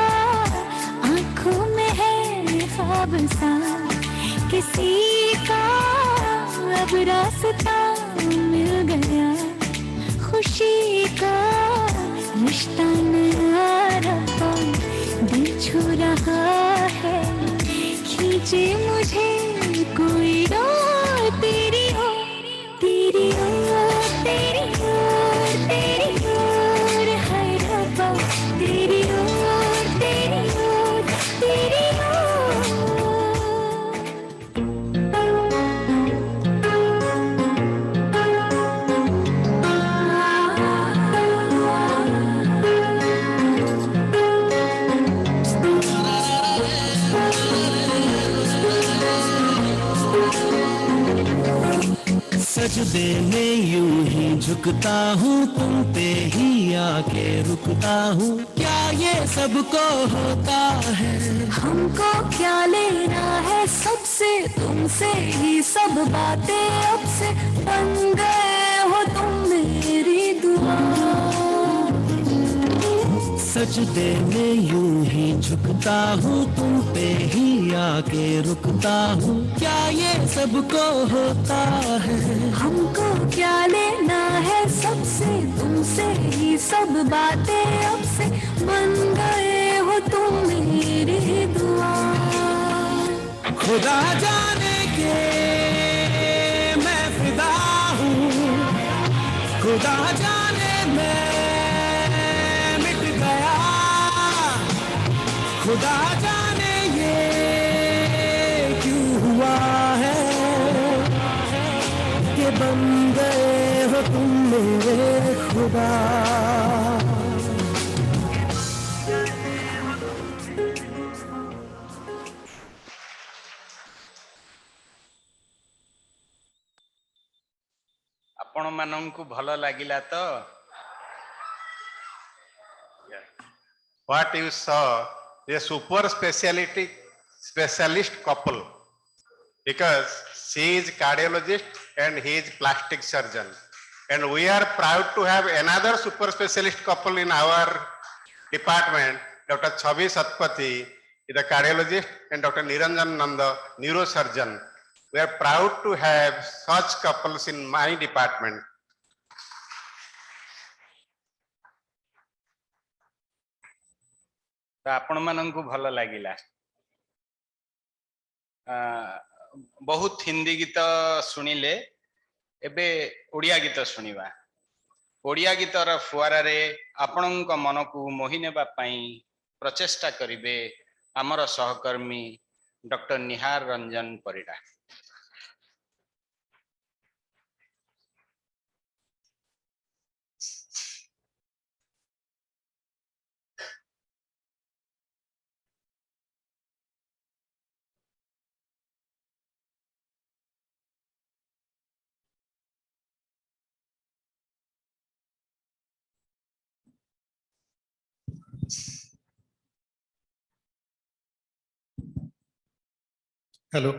आंखों में है ख्वाब सा किसी का अब रास्ता मिल गया खुशी का रिश्ता नया रहा दिल छू रहा है खींचे मुझे कोई और तेरी ओर तेरी ओर तेरी ओर तेरी ओर है रब्बा तेरी ओर तेरी ओर तेरी सजदे में यूं ही झुकता हूँ तुम पे ही आके रुकता हूँ क्या ये सबको होता है हमको क्या लेना है सबसे तुमसे ही सब बातें अब से बन गए हो तुम मेरी दुआ सजदे में यूं ही झुकता हूँ तुम पे ही आके रुकता हूँ क्या ये सबको होता है हमको क्या लेना है सबसे तुमसे ही सब बातें अब से बन गए हो तुम मेरी दुआ खुदा जाने के मैं फिदा हूँ खुदा जाने मैं खुदा जाने ये क्यों हुआ है कि बन गए हो तुम मेरे खुदा। आपण माननकु भलो लागिला तो What you saw is a super specialist couple, because she is cardiologist and he is plastic surgeon, and we are proud to have another super specialist couple in our department. Dr. Chavi Satpathy is a cardiologist and Dr. Niranjan Nanda, neurosurgeon. We are proud to have such couples in my department. तो आपण माननकु भलो लागिला। बहुत हिंदी गीत सुनिले, एबे ओडिया गीत सुनिबा। ओडिया गीतर फुआरा रे आपणक मनकु मोहि नेबा पई प्रचेष्टा करिवे हमर सहकर्मी डॉक्टर निहार रंजन परिडा। Hello.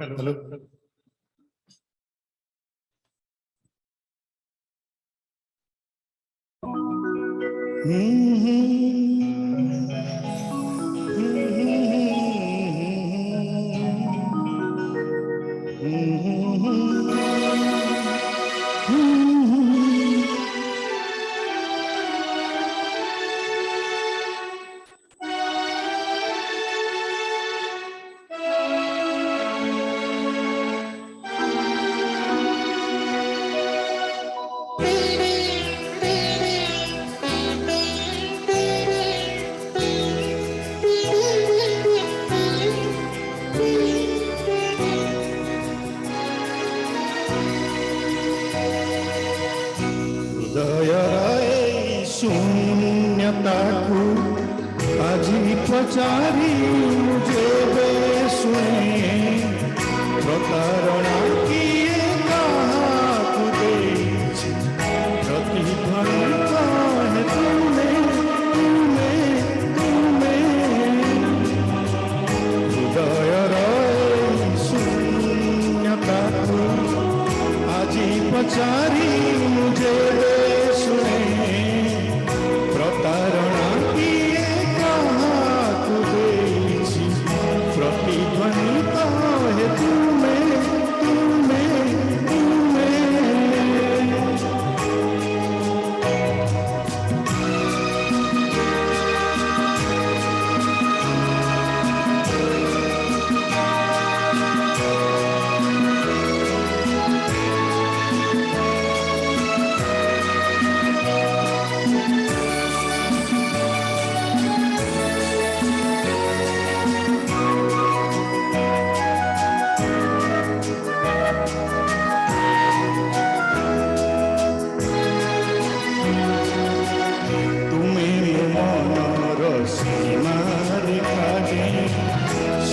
शून्यताकू आजी पचारी मुझे बेसुने प्रतारणा किए काहाकू देछि प्रतिध्वनि कहे तुमे हृदयर शून्यताकू आजी पचारी मुझे बेसुने प्रतारणा किए काहाकू देछि प्रतिध्वनि कहे तुमे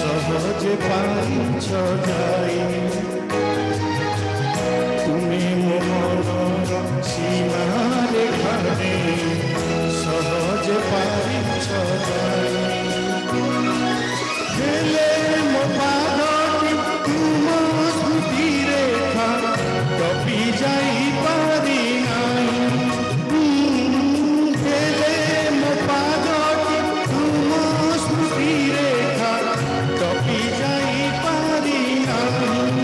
सहज पाइछ जाई तुमे मो मनर सीमा रेखा दे सहज पाइछ जाई हेले मो पादटी तुम स्मृति रेखा टपी जाई पारी नाही हेले मो पादटी तुम स्मृति रेखा टपी जाई पारी नाही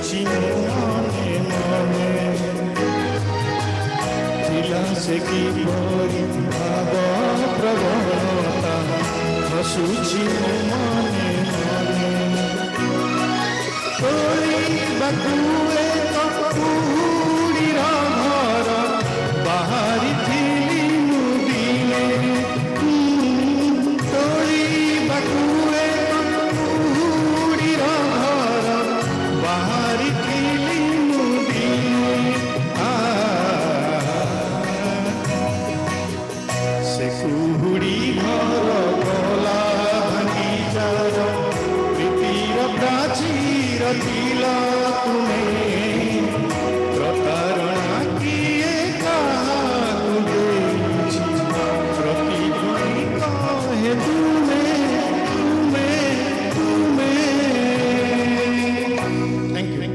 ହସୁଛି ମୋ ମନେ ମନେ ଥିଲା ସେ କିପରି ଭାବ ପ୍ରବଣତା ହସୁଛି ମୋ ମନେ ମନେ ତୋଳିବାକୁ ଏକ କୁହୁଡ଼ିର ଘର ବାହାରିଥିଲି ମୁଁ ଦିନେ ତୋଳିବାକୁ ଏକ କୁହୁଡ଼ିର ଘର ବାହାରିଥିଲି ମୁଁ ଦିନେ ସେ କୁହୁଡ଼ି ଘର ଗଲା ଭାଙ୍ଗି ଯାର ପ୍ରୀତିର ପ୍ରାଚୀର ଥିଲା ତୁମେ ପ୍ରତାରଣା କିଏ କାହାକୁ ଦେଇଛି ପ୍ରତିଧ୍ୱନି କହେ ତୁମେ ତୁମେ ତୁମେ Thank you.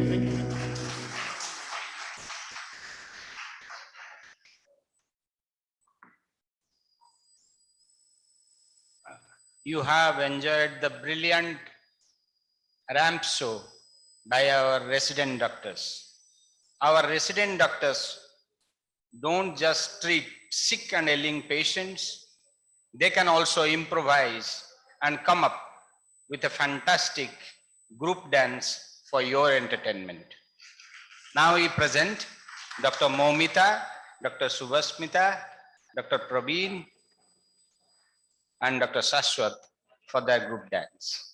You have enjoyed the brilliant ramp show by our resident doctors. Our resident doctors don't just treat sick and ailing patients, they can also improvise and come up with a fantastic group dance for your entertainment. Now we present Dr. Momita, Dr. Subhasmita, Dr. Praveen, and Dr. Shashwat for their group dance.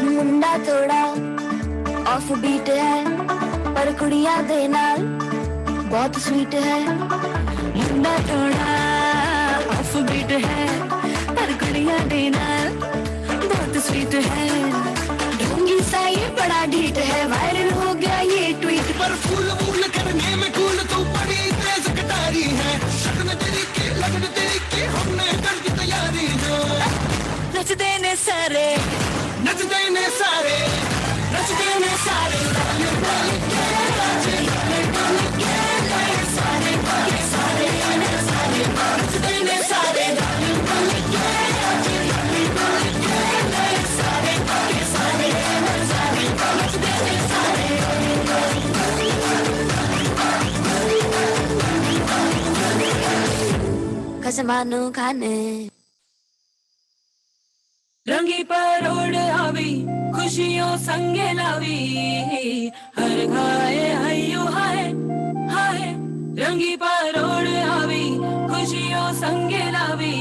मुंडा थोड़ा off beat है पर कुड़िया दे नाल बहुत sweet है मुंडा थोड़ा off beat है पर कुड़िया दे नाल बहुत स्वीट है ढोंगी सा ये बड़ा ढीठ है वायरल हो गया ये ट्वीट पर फूल फूल करने में कूल तू बड़ी तेज कटारी है शक्ल तेरी की लगन तेरी की हमने कर दी तैयारी है नच देने सारे नच देने सारे नच देने सारे नच देने सारे कसमानो खाने रंगी परोड़ आवी खुशियों संगे लावी हर घाए हयो हाय हाय रंगी परोड़ आवी खुशियों संगे लावी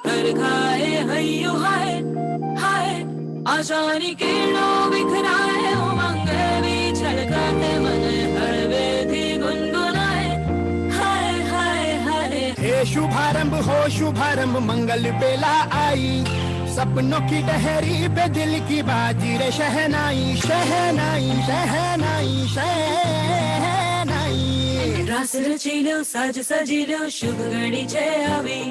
हर घाए हयो हाय हाय आशानी किरणों बिखराए उमंग भी छलकाते मन हर वेदी गुनगुनाए हाय हाय हाय हे शुभारंभ हो शुभारंभ मंगल बेला आई सपनों की डहरी पे दिल की बाजी रे शहनाई शहनाई शहनाई शहनाई रास रचिलो साज सजिलो शुभ घड़ी छे आवी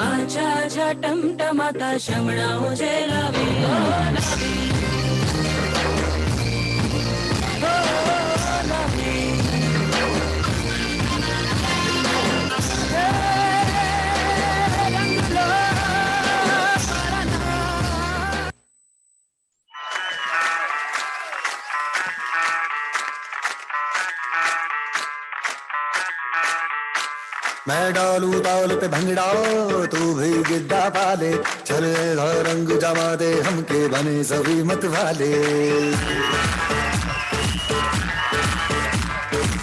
आजा आजा टमटमाता शमणाओ जे लावी ओ लावी ओ लावी मैं डालू ताल पे भंगड़ा तू भी गिद्दा पाले चले रंग जमा दे हमके बने सभी मत वाले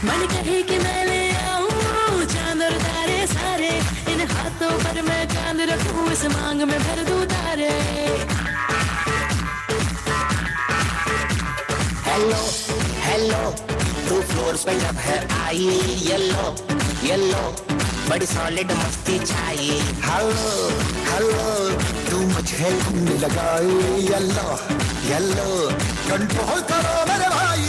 मन कहे कि मैं ले आऊं चांद और तारे सारे इन हाथों पर मैं चांद रखूं इस मांग में भर दूं तारे हेलो हेलो टू फ्लोर्स पे जब है आई येलो येलो बड़ी सॉलिड मस्ती चाहिए हेलो हेलो तू मुझे घूमने लगाई येलो येलो कंट्रोल करो मेरे भाई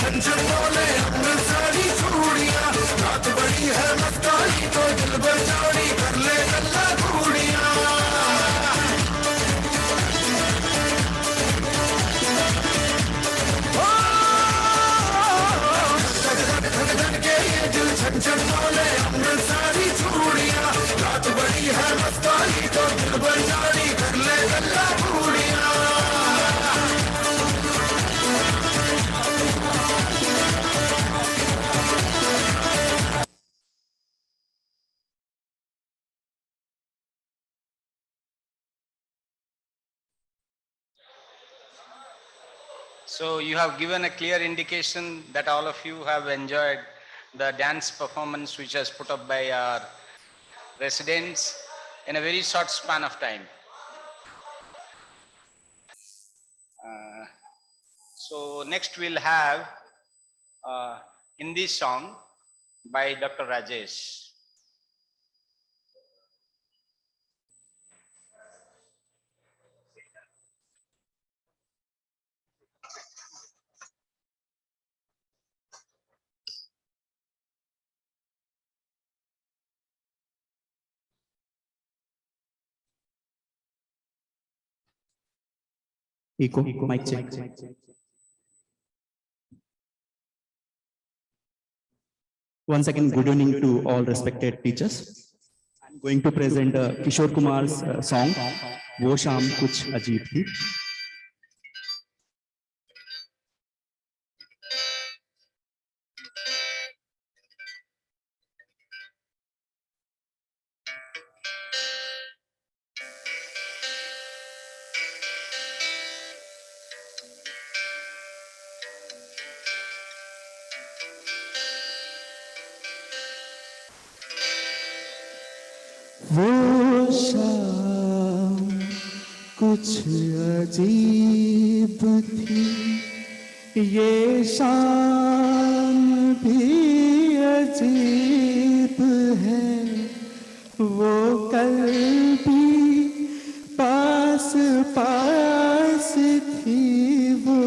छन छन बोले अमृतसरी चूड़ियां, रात बड़ी है मस्तानी तो दिल भर चौड़ी कर ले गल्ला घूड़ियां। के ये दिल छन छन बोले अमृतसरी चूड़ियां, रात बड़ी है मस्तानी तो दिल भर चौड़ी कर ले गल्ला घूड़ियां। So you have given a clear indication that all of you have enjoyed the dance performance which was put up by our residents in a very short span of time. So next we'll have Hindi song by Dr. Rajesh. Echo, mic check. Once again, good evening to all respected teachers. I'm going to present Kishore Kumar's song, Wo Shaam Kuch Ajeeb Thi. वो शाम कुछ अजीब थी, ये शाम भी अजीब है, वो कल भी पास पास थी, वो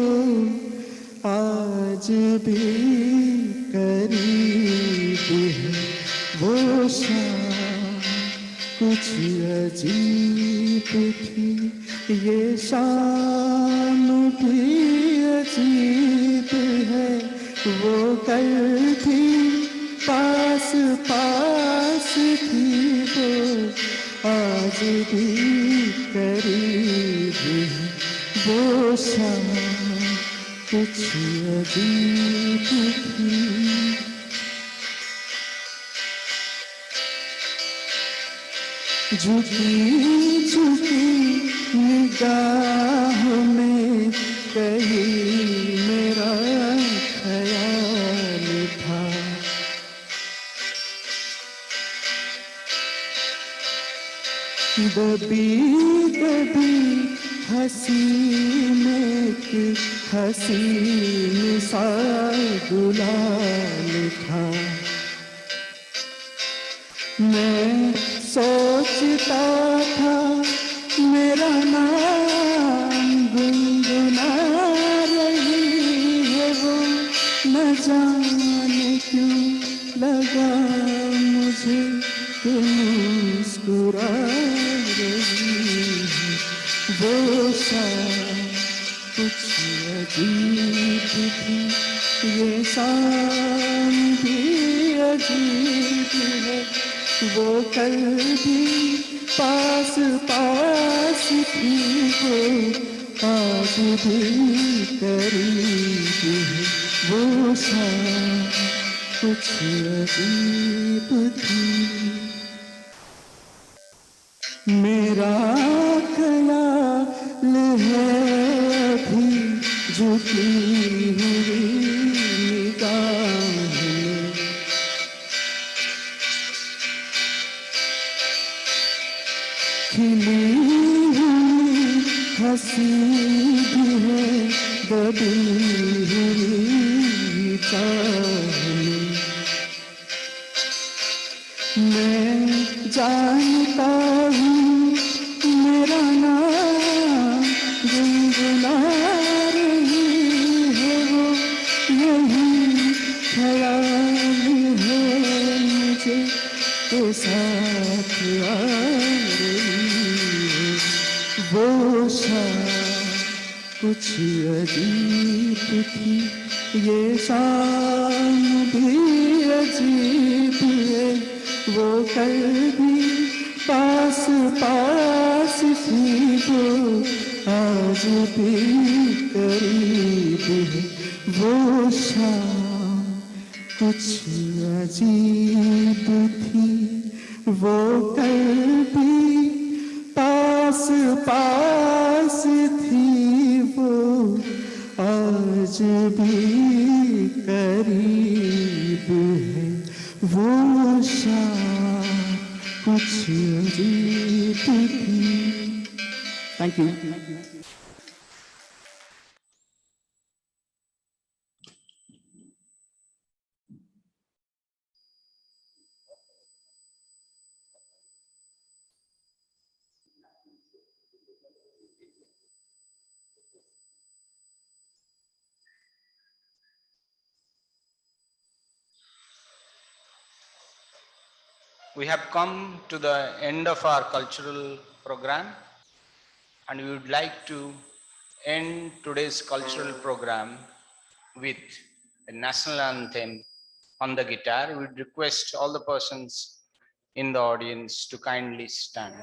आज भी करीब है, वो शाम कुछ अजीब थी, ये शाम भी अजीब है, वो कल भी पास पास थी, वो आज भी करीब है, वो शाम कुछ अजीब थी। झुकी झुकी निगाह में कहीं मेरा ख्याल था, दबी दबी हंसी में एक हसीन सा गुलाल था, मैं सोचता था मेरा नाम गुनगुना रही है, वो न जाने क्यों लगा मुझे कि मुस्कुरा रही है, वो शाम कुछ अजीब थी, ये शाम भी अजीब है, वो कल भी पास पास थी, वो आज भी करीब है, वो शाम कुछ अजीब थी। मेरा ख्याल है अभी झुकी हुई निगाह में, खिली हुई हंसी भी है, दबी हुई चाह में, मैं जानता हूँ मेरा नाम गुनगुना रही साथ आ रही है वो शाम कुछ अजीब थी ये शाम भी अजीब है वो कल भी पास पास थी वो आज भी करीब है वो शाम कुछ अजीब थी वो कल भी पास पास थी वो आज भी करीब है वो शाम कुछ अजीब थी। Thank you. We have come to the end of our cultural program, and we would like to end today's cultural program with a national anthem on the guitar. We would request all the persons in the audience to kindly stand.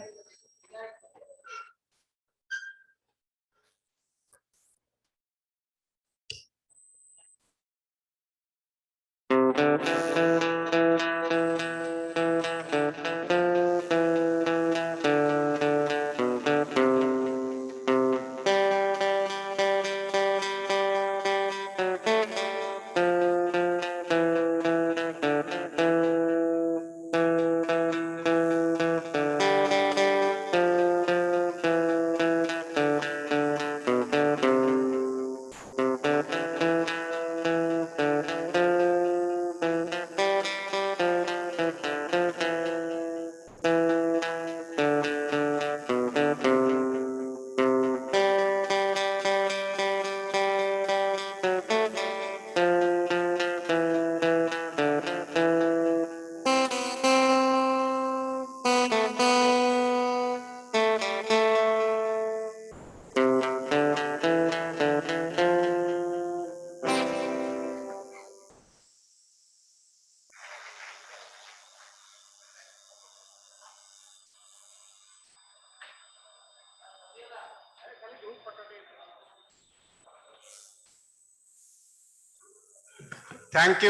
Thank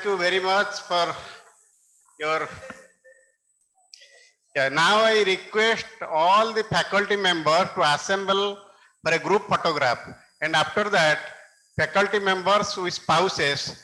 you very much for your. Yeah, now I request all the faculty members to assemble for a group photograph, and after that, faculty members with spouses